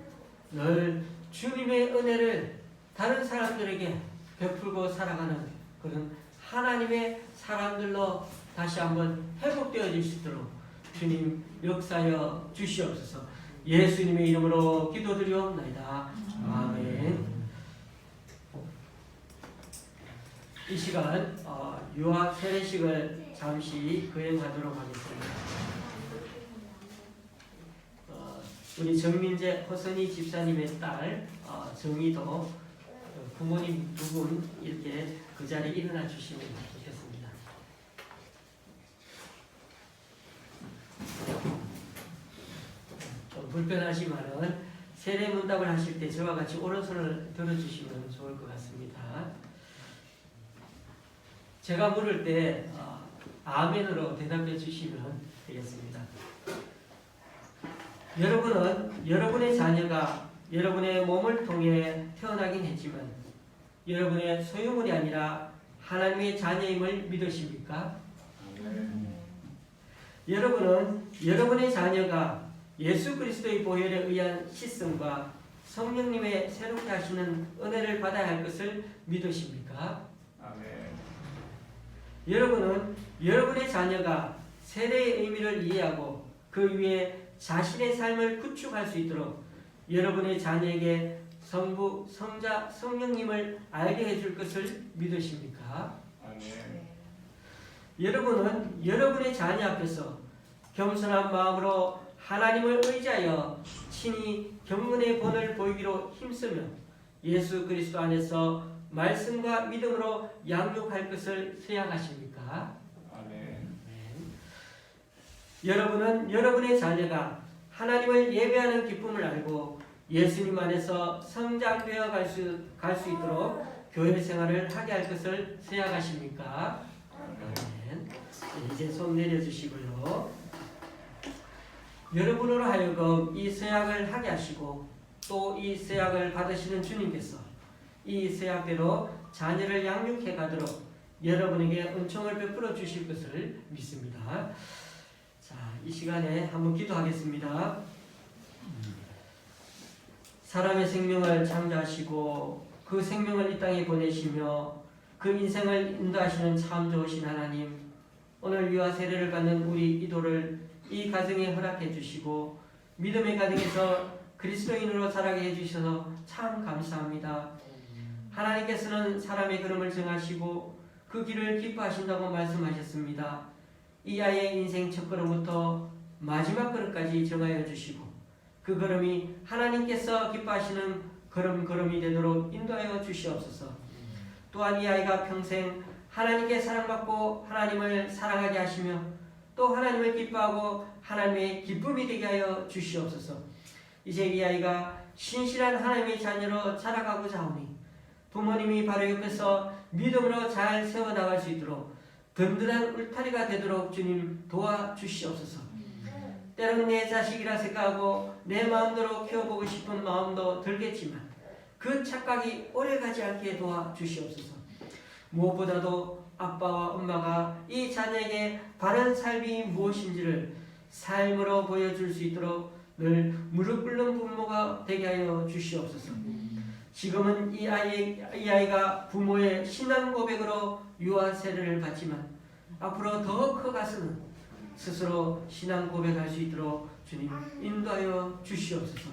늘 주님의 은혜를 다른 사람들에게 베풀고 살아가는 그런 하나님의 사람들로 다시 한번 회복되어질 수 있도록 주님 역사하여 주시옵소서. 예수님의 이름으로 기도드리옵나이다. 아멘. 이 시간 유아 세례식을 잠시 거행하도록 하겠습니다. 우리 정민재 허선이 집사님의 딸 정희도 부모님 두 분 이렇게 그 자리에 일어나 주시면 좋겠습니다. 좀 불편하지만은 세례 문답을 하실 때 저와 같이 오른손을 들어주시면 좋을 것 같습니다. 제가 물을 때 아멘으로 대답해 주시면 되겠습니다. 여러분은 여러분의 자녀가 여러분의 몸을 통해 태어나긴 했지만 여러분의 소유물이 아니라 하나님의 자녀임을 믿으십니까? 여러분은 여러분의 자녀가 예수 그리스도의 보혈에 의한 씻음과 성령님의 새롭게 하시는 은혜를 받아야 할 것을 믿으십니까? 여러분은 여러분의 자녀가 세례의 의미를 이해하고 그 위에 자신의 삶을 구축할 수 있도록 여러분의 자녀에게 성부, 성자, 성령님을 알게 해줄 것을 믿으십니까? 여러분은 여러분의 자녀 앞에서 겸손한 마음으로 하나님을 의지하여 친히 경건의 본을 보이기로 힘쓰며 예수 그리스도 안에서 말씀과 믿음으로 양육할 것을 수양하십니까? 여러분은 여러분의 자녀가 하나님을 예배하는 기쁨을 알고 예수님 안에서 성장되어 갈 수 있도록 교회 생활을 하게 할 것을 수양하십니까? 아멘. 이제 손 내려주시고요. 여러분으로 하여금 이 서약을 하게 하시고 또 이 서약을 받으시는 주님께서 이 서약대로 자녀를 양육해 가도록 여러분에게 은총을 베풀어 주실 것을 믿습니다. 자, 이 시간에 한번 기도하겠습니다. 사람의 생명을 창조하시고 그 생명을 이 땅에 보내시며 그 인생을 인도하시는 참 좋으신 하나님, 오늘 유아 세례를 받는 우리 이도를 이 가정에 허락해 주시고 믿음의 가정에서 그리스도인으로 자라게 해주셔서 참 감사합니다. 하나님께서는 사람의 걸음을 정하시고 그 길을 기뻐하신다고 말씀하셨습니다. 이 아이의 인생 첫 걸음부터 마지막 걸음까지 정하여 주시고 그 걸음이 하나님께서 기뻐하시는 걸음이 되도록 인도하여 주시옵소서. 또한 이 아이가 평생 하나님께 사랑받고 하나님을 사랑하게 하시며 또 하나님을 기뻐하고 하나님의 기쁨이 되게 하여 주시옵소서. 이제 이 아이가 신실한 하나님의 자녀로 자라가고자 하오니 부모님이 바로 옆에서 믿음으로 잘 세워나갈 수 있도록 든든한 울타리가 되도록 주님 도와주시옵소서. 때로는 내 자식이라 생각하고 내 마음대로 키워보고 싶은 마음도 들겠지만 그 착각이 오래가지 않게 도와주시옵소서. 무엇보다도 아빠와 엄마가 이 자녀에게 바른 삶이 무엇인지를 삶으로 보여줄 수 있도록 늘 무릎 꿇는 부모가 되게 하여 주시옵소서. 지금은 이 아이가 부모의 신앙 고백으로 유아 세례를 받지만 앞으로 더 커가서는 스스로 신앙 고백할 수 있도록 주님 인도하여 주시옵소서.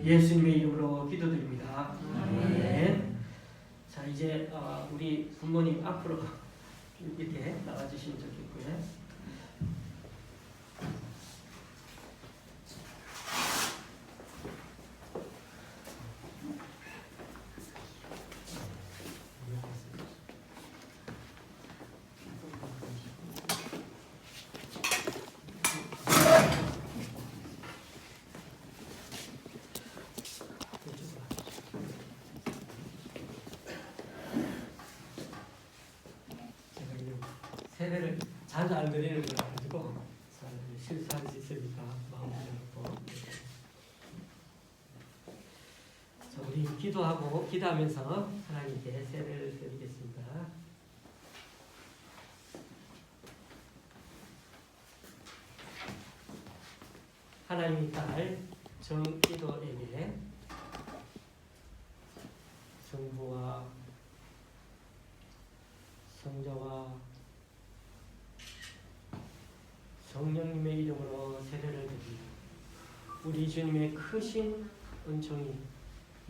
예수님의 이름으로 기도드립니다. 아멘. 자, 이제 우리 부모님 앞으로 이렇게 나와주시면 좋겠고요. 세례를 자주 안 드리는 걸 가지고 실수할 수 있으니까 마음을 잡고. 자, 우리 기도하면서 하나님께 세례를 드리겠습니다. 하나님의 딸 정기도에게 성부와 성자와 성령님의 이름으로 세례를 드립니다. 우리 주님의 크신 은총이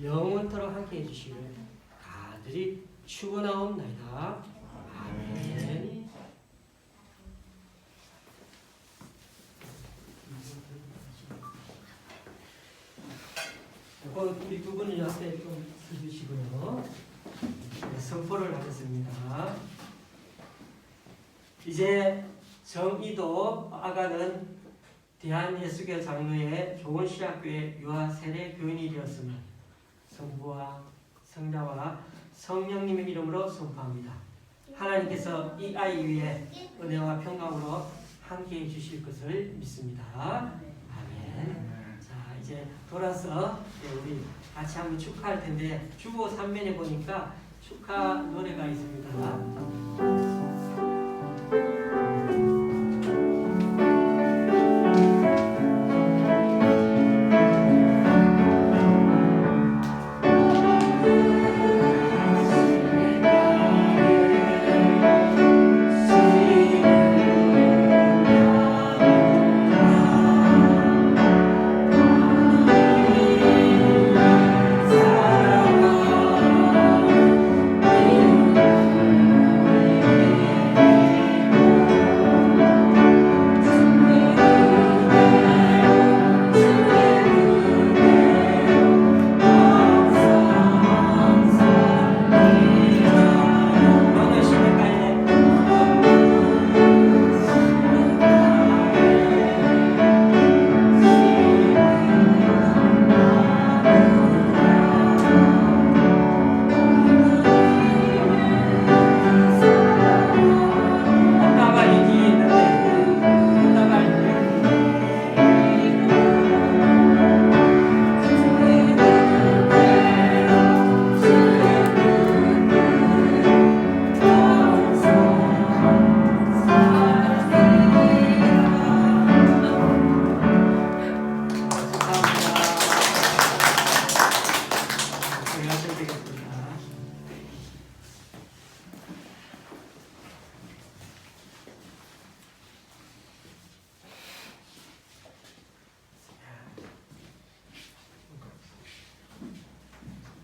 영원토록 함께 해주시길 간절히 축원하옵나이다. 아멘. 우리 두 분은 옆에 좀 서주시고요. 네, 선포를 하겠습니다. 이제 정이도 아가는 대한예수교 장로의 좋은 신학교의 유아 세례 교인이 되었음을 성부와 성자와 성령님의 이름으로 선포합니다. 하나님께서 이 아이 위에 은혜와 평강으로 함께해 주실 것을 믿습니다. 아멘. 자, 이제 돌아서 우리 같이 한번 축하할 텐데 주보 3면에 보니까 축하 노래가 있습니다.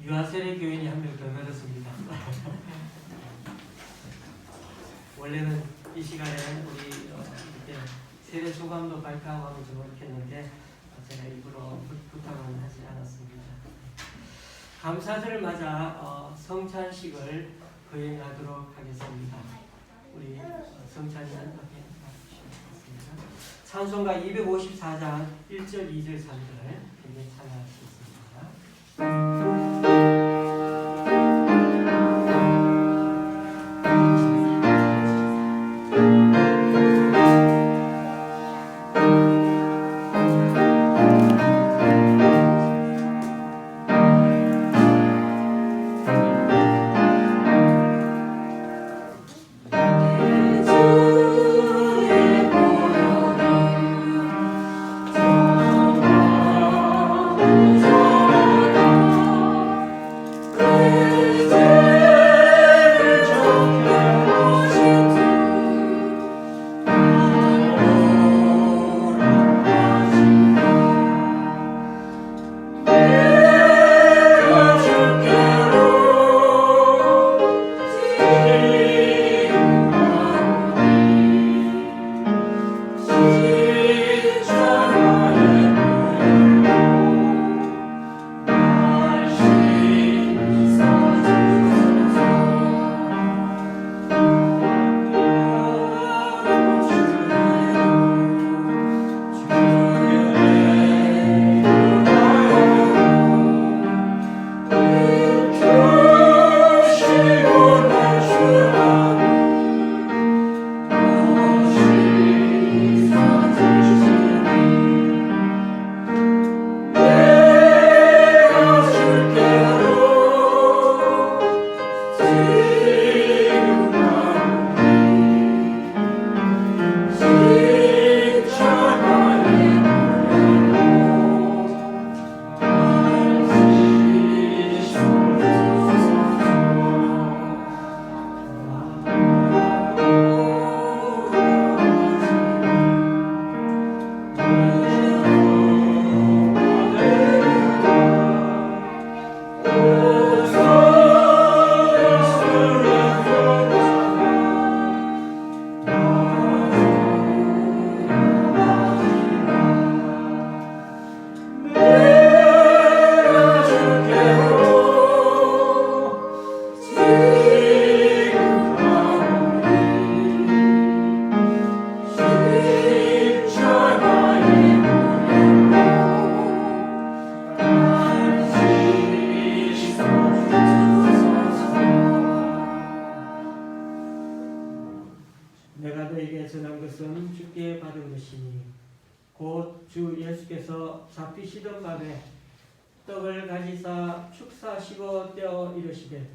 유아세례 교인이 한 명 더 늘었습니다. 원래는 이 시간에 우리 이렇게 세례 소감도 발표하고 하면 좋겠는데 제가 일부러 부탁은 하지 않았습니다. 감사절을 맞아 성찬식을 거행하도록 하겠습니다. 우리 성찬이 앞에 나와주시겠습니다. 찬송가 254장 1절, 2절, 3절 이제 찬양할 수 있습니다. 너에게 전한 것은 주께 받은 것이니 곧 주 예수께서 잡히시던 밤에 떡을 가지사 축사하시고 떼어 이르시되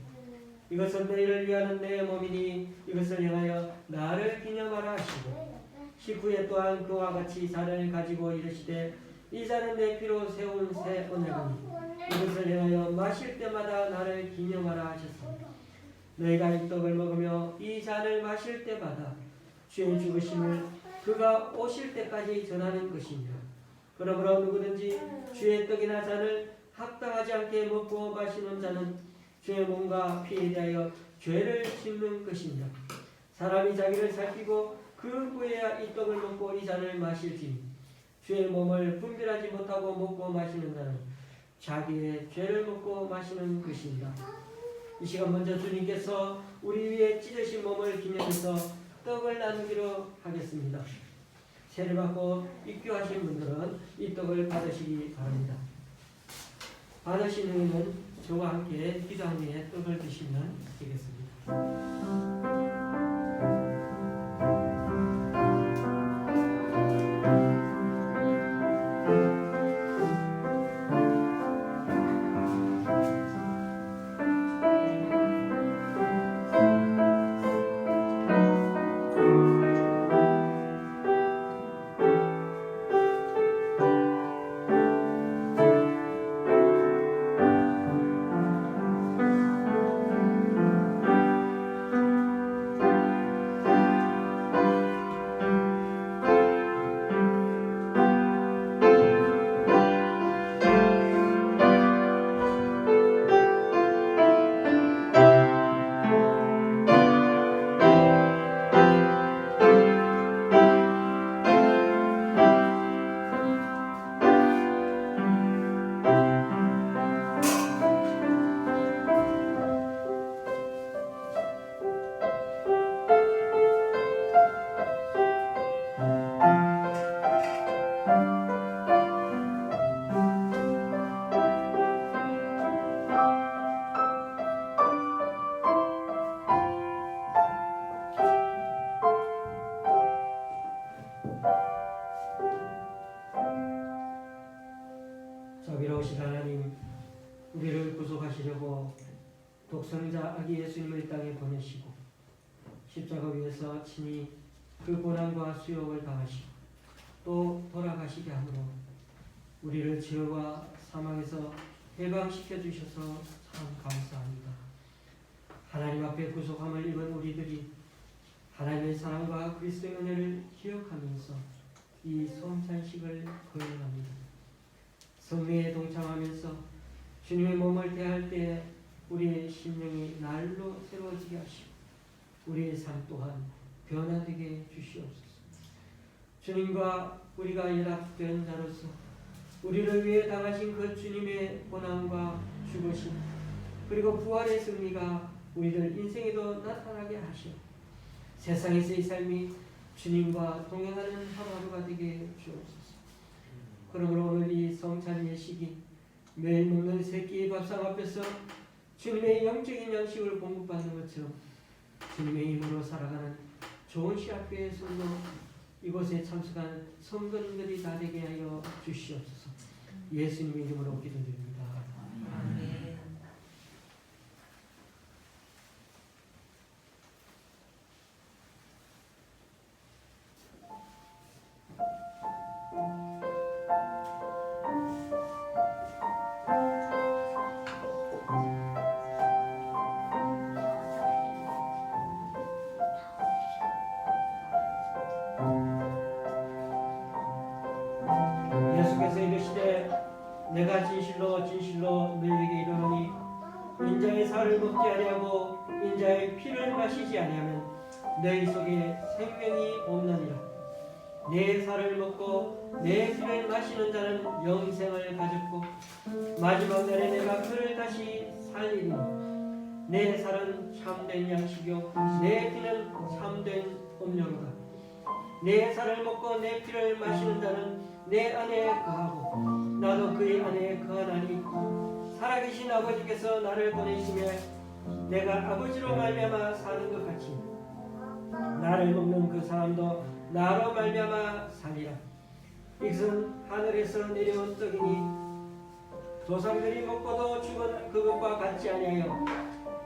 이것은 너희를 위하는 내 몸이니 이것을 행하여 나를 기념하라 하시고 식후에 또한 그와 같이 잔을 가지고 이르시되 이 잔은 내 피로 세운 새 언약이니 이것을 행하여 마실 때마다 나를 기념하라 하셨습니다. 너희가 이 떡을 먹으며 이 잔을 마실 때마다 주의 죽으심을 그가 오실 때까지 전하는 것이니라. 그러므로 누구든지 주의 떡이나 잔을 합당하지 않게 먹고 마시는 자는 주의 몸과 피에 대하여 죄를 짓는 것이니라. 사람이 자기를 살피고 그 후에야 이 떡을 먹고 이 잔을 마실지니 주의 몸을 분별하지 못하고 먹고 마시는 자는 자기의 죄를 먹고 마시는 것이니라. 이 시간 먼저 주님께서 우리 위에 찢으신 몸을 기념해서 떡을 나누기로 하겠습니다. 세례 받고 입교하신 분들은 이 떡을 받으시기 바랍니다. 받으신 후에는 저와 함께 기도한 후에 떡을 드시면 되겠습니다. 자비로우신 하나님, 우리를 구속하시려고 독생자 아기 예수님을 이 땅에 보내시고 십자가 위에서 친히 그 고난과 수욕을 당하시고 또 돌아가시게 하므로 우리를 죄와 사망에서 해방시켜 주셔서 참 감사합니다. 하나님 앞에 구속함을 입은 우리들이 하나님의 사랑과 그리스도의 은혜를 기억하면서 이 성찬식을 거행합니다. 성회에 동참하면서 주님의 몸을 대할 때 우리의 심령이 날로 새로워지게 하시고 우리의 삶 또한 변화되게 주시옵소서. 주님과 우리가 연합된 자로서 우리를 위해 당하신 그 주님의 고난과 죽으심 그리고 부활의 승리가 우리들 인생에도 나타나게 하시오. 세상에서의 삶이 주님과 동행하는 하루하루가 되게 주옵소서. 그러므로 오늘 이 성찬 예식이 매일 먹는 세 끼의 밥상 앞에서 주님의 영적인 양식을 공급받는 것처럼 주님의 힘으로 살아가는 좋은 시학교의 손로 이곳에 참석한 성도님들이 다 되게 하여 주시옵소서. 예수님의 이름으로 기도드립니다. 아멘. 예수께서 이르시되 내가 진실로 진실로 너희에게 이르노니 인자의 살을 먹지 아니하고 인자의 피를 마시지 아니하면 너희 속에 생명이 없느니라. 내 살을 먹고 내 피를 마시는 자는 영생을 가졌고 마지막 날에 내가 그를 다시 살리리니 내 살은 참된 양식이요 내 피는 참된 음료로다. 내 살을 먹고 내 피를 마시는 자는 내 안에 거하고 나도 그의 안에 거하나니 살아계신 아버지께서 나를 보내시며 내가 아버지로 말미암아 사는 것 같이 나를 먹는 그 사람도 나로 말미암아 살리라. 이것은 하늘에서 내려온 떡이니 조상들이 먹고도 죽은 그것과 같지 아니하여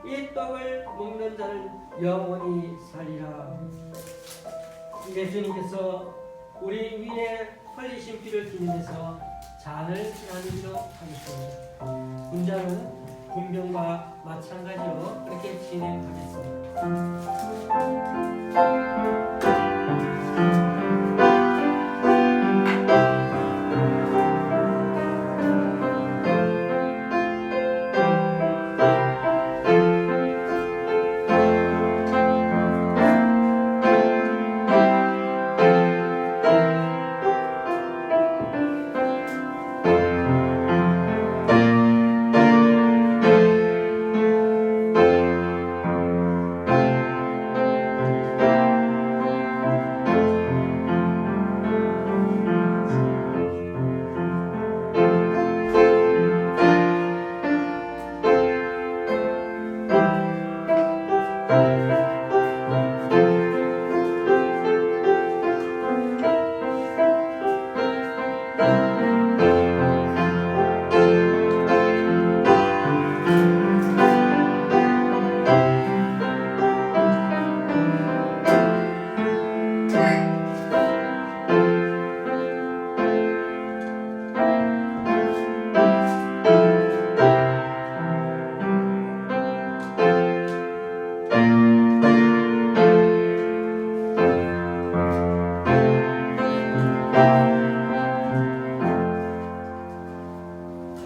이 떡을 먹는 자는 영원히 살리라. 예수님께서 우리 위에 흘리신 피를 기념해서 잔을 나누기로 하겠습니다. 군자는 군병과 마찬가지로 그렇게 진행하겠습니다.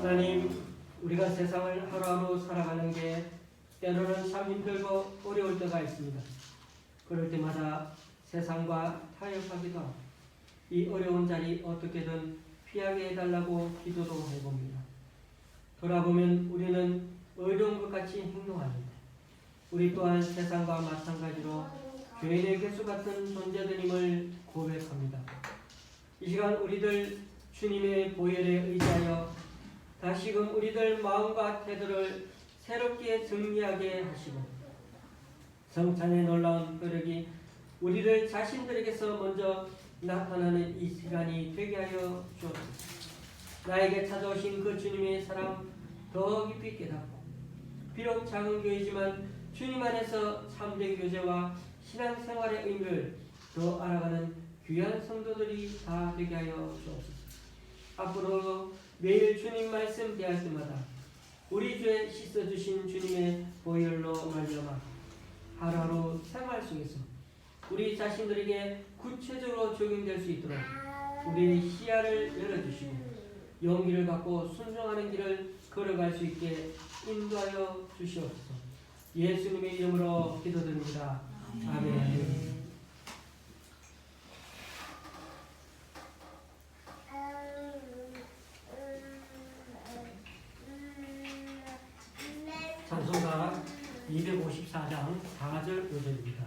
하나님, 우리가 세상을 하루하루 살아가는 게 때로는 참 힘들고 어려울 때가 있습니다. 그럴 때마다 세상과 타협하기도 하고 이 어려운 자리 어떻게든 피하게 해달라고 기도도 해봅니다. 돌아보면 우리는 어려운 것 같이 행동하는데 우리 또한 세상과 마찬가지로 죄인의 개수 같은 존재들임을 고백합니다. 이 시간 우리들 주님의 보혈에 의지하여 다시금 우리들 마음과 태도를 새롭게 정리하게 하시고 성찬의 놀라운 혈액이 우리들 자신들에게서 먼저 나타나는 이 시간이 되게 하여 주옵소서. 나에게 찾아오신 그 주님의 사랑 더 깊이 깨닫고 비록 작은 교회지만 주님 안에서 참된 교제와 신앙생활의 의미를 더 알아가는 귀한 성도들이 다 되게 하여 주옵소서. 앞으로 매일 주님 말씀 대할 때마다 우리 죄 씻어주신 주님의 보혈로 말미암아 하루하루 생활 속에서 우리 자신들에게 구체적으로 적용될 수 있도록 우리의 시야를 열어주시고 용기를 갖고 순종하는 길을 걸어갈 수 있게 인도하여 주시옵소서. 예수님의 이름으로 기도드립니다. 아멘. 찬송가 254장 4절 5절입니다.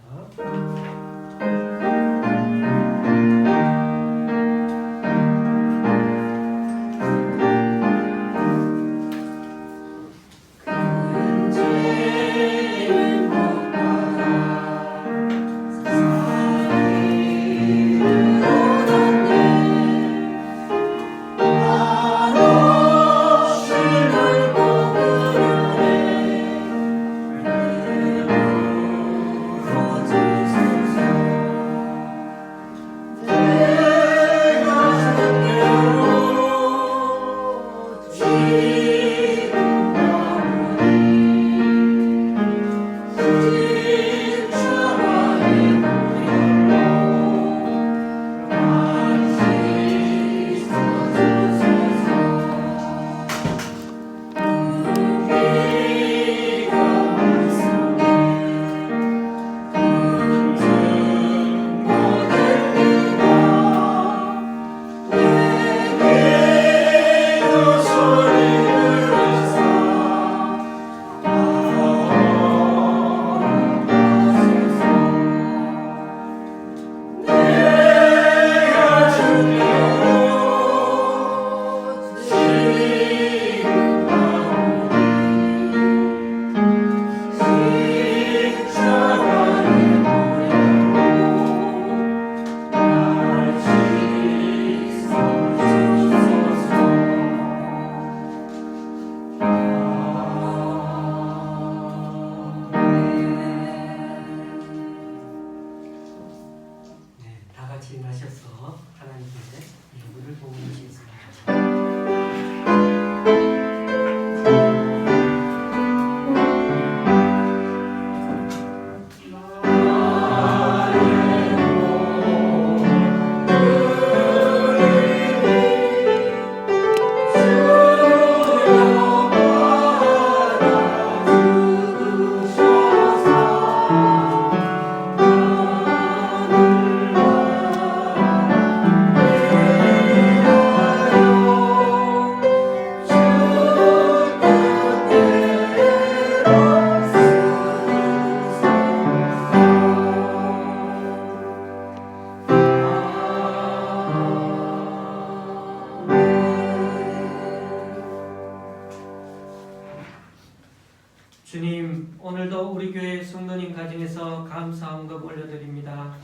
성도님 가정에서 감사 헌금 올려드립니다.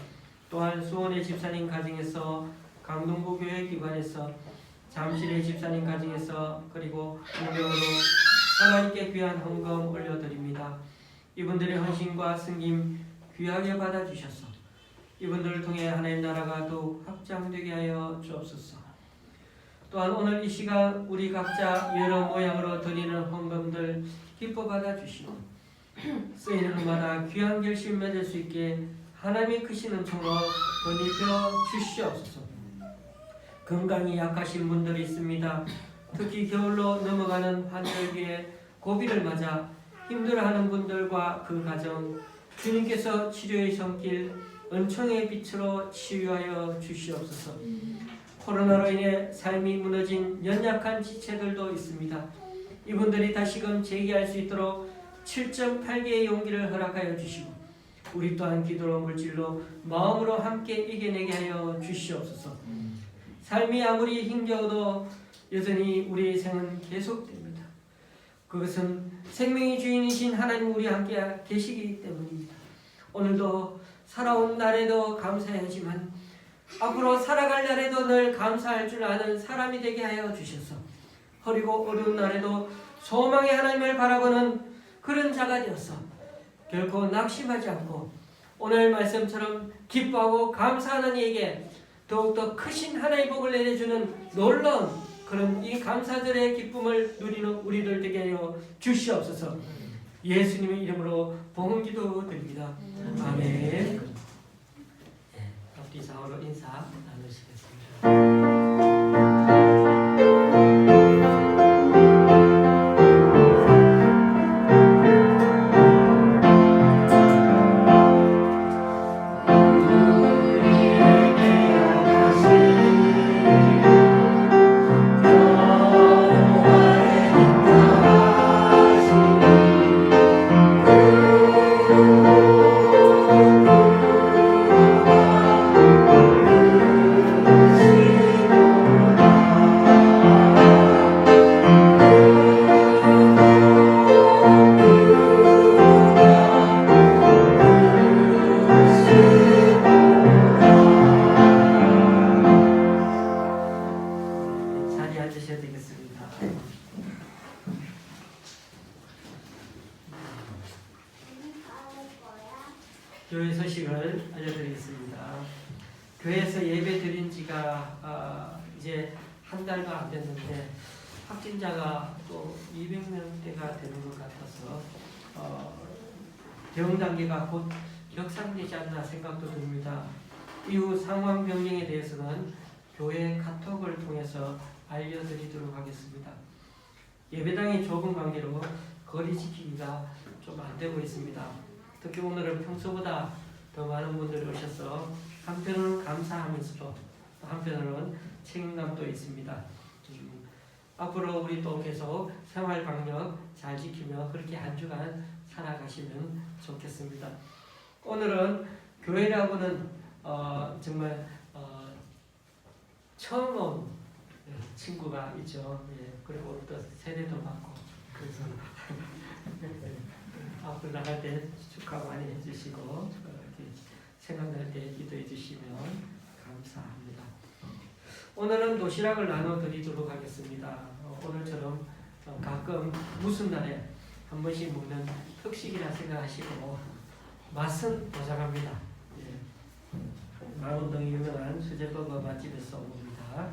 또한 수원의 집사님 가정에서 강동구 교회기관에서 잠실의 집사님 가정에서 그리고 공경으로 하나님께 귀한 헌금 올려드립니다. 이분들의 헌신과 승김 귀하게 받아주셔서 이분들을 통해 하나님 나라가 더욱 확장되게 하여 주옵소서. 또한 오늘 이 시간 우리 각자 여러 모양으로 드리는 헌금들 기뻐 받아주시고 쓰이는 것마다 귀한 결실 맺을 수 있게 하나님의 크신 은총으로 번입혀 주시옵소서. 건강이 약하신 분들이 있습니다. 특히 겨울로 넘어가는 환절기에 고비를 맞아 힘들어하는 분들과 그 가정 주님께서 치료의 손길 은총의 빛으로 치유하여 주시옵소서. 코로나로 인해 삶이 무너진 연약한 지체들도 있습니다. 이분들이 다시금 재기할 수 있도록 7.8개의 용기를 허락하여 주시고 우리 또한 기도로 물질로 마음으로 함께 이겨내게 하여 주시옵소서. 삶이 아무리 힘겨워도 여전히 우리의 생은 계속됩니다. 그것은 생명의 주인이신 하나님 우리 함께 계시기 때문입니다. 오늘도 살아온 날에도 감사하지만 앞으로 살아갈 날에도 늘 감사할 줄 아는 사람이 되게 하여 주셔서 흐리고 어두운 날에도 소망의 하나님을 바라보는 그런 자가 되어서 결코 낙심하지 않고 오늘 말씀처럼 기뻐하고 감사하는 이에게 더욱더 크신 하나님의 복을 내려주는 놀라운 그런 이 감사절의 기쁨을 누리는 우리들 되게 하여 주시옵소서. 예수님의 이름으로 복음기도 드립니다. 아멘. 앞뒤 좌우로 인사 나누시겠습니다. 교회 소식을 알려드리겠습니다. 교회에서 예배 드린 지가 이제 한 달도 안 됐는데 확진자가 또 200명대가 되는 것 같아서 대응 단계가 곧 격상되지 않나 생각도 듭니다. 이후 상황 변경에 대해서는 교회 카톡을 통해서 알려드리도록 하겠습니다. 예배당이 좁은 관계로 거리 지키기가 좀 안 되고 있습니다. 특히 오늘은 평소보다 더 많은 분들이 오셔서 한편으로는 감사하면서도 한편으로는 책임감도 있습니다. 앞으로 우리 또 계속 생활 방역 잘 지키며 그렇게 한 주간 살아가시면 좋겠습니다. 오늘은 교회라고는 정말 처음 온 친구가 있죠. 예, 그리고 또 세례도 받고 그래서 앞으로 나갈 때 축하 많이 해주시고 이렇게 생각날 때 기도해 주시면 감사합니다. 오늘은 도시락을 나눠드리도록 하겠습니다. 오늘처럼 가끔 무슨 날에 한 번씩 먹는 특식이라 생각하시고 맛은 보장합니다. 예. 망원동이 유명한 수제버거 맛집에서 옵니다.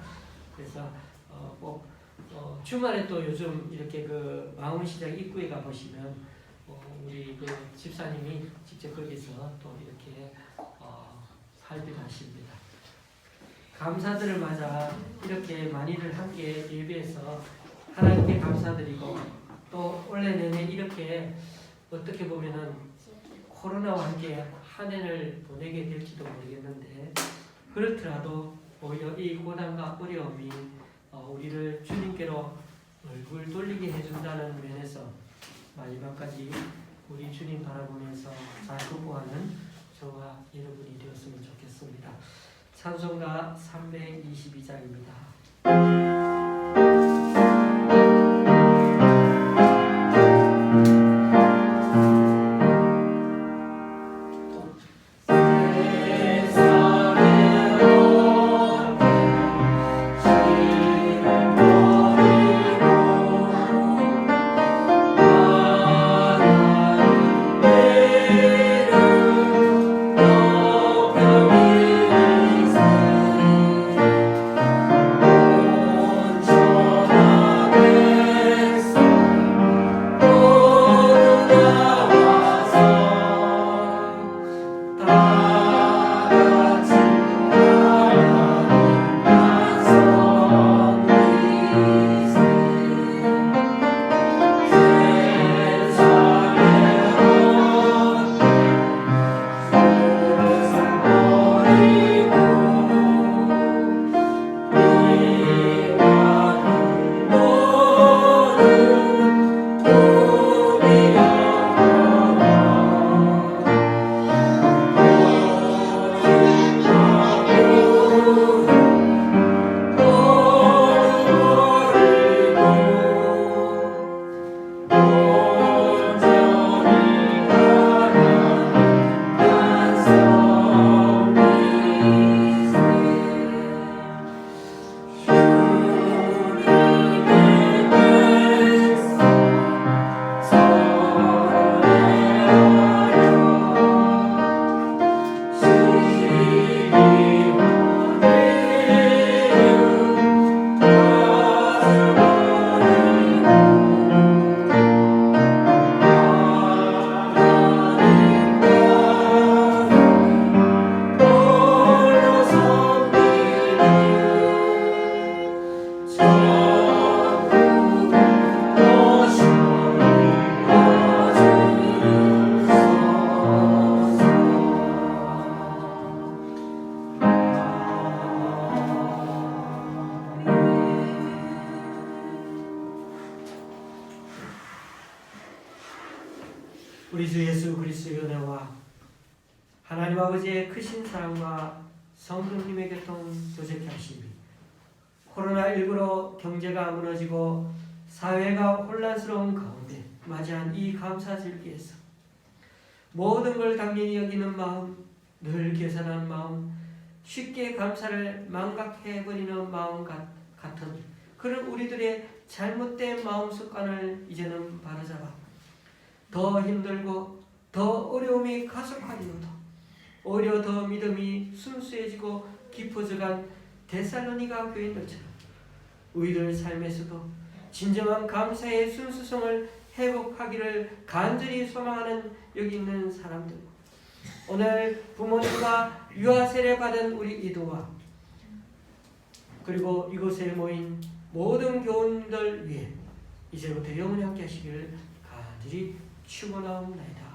그래서 꼭 주말에 또 요즘 이렇게 그 망원시장 입구에 가 보시면 우리 그 집사님이 직접 거기서 또 이렇게 살비를 하십니다. 감사들을 맞아 이렇게 많이들 함께 예배해서 하나님께 감사드리고 또 올해 내내 이렇게 어떻게 보면은 코로나와 함께 한 해를 보내게 될지도 모르겠는데 그렇더라도 오히려 이 고난과 어려움이 우리를 주님께로 얼굴 돌리게 해준다는 면에서 마지막까지 우리 주님 바라보면서 잘 극복하는 저와 여러분이 되었으면 좋겠습니다. 찬송가 322장입니다. 하나님 아버지의 크신 사랑과 성령님의 교통 조직해 하심이 코로나19로 경제가 무너지고 사회가 혼란스러운 가운데 맞이한 이 감사절기에서 모든 걸 당연히 여기는 마음, 늘 계산하는 마음, 쉽게 감사를 망각해버리는 마음 같은 그런 우리들의 잘못된 마음 습관을 이제는 바로잡아 더 힘들고 더 어려움이 가속하리로도 오히려 더 믿음이 순수해지고 깊어져간 데살로니가 교인들처럼 우리들 삶에서도 진정한 감사의 순수성을 회복하기를 간절히 소망하는 여기 있는 사람들, 오늘 부모님과 유아 세례 받은 우리 이도와 그리고 이곳에 모인 모든 교우들 위해 이제부터 영원히 함께 하시기를 간절히 축원하옵나이다.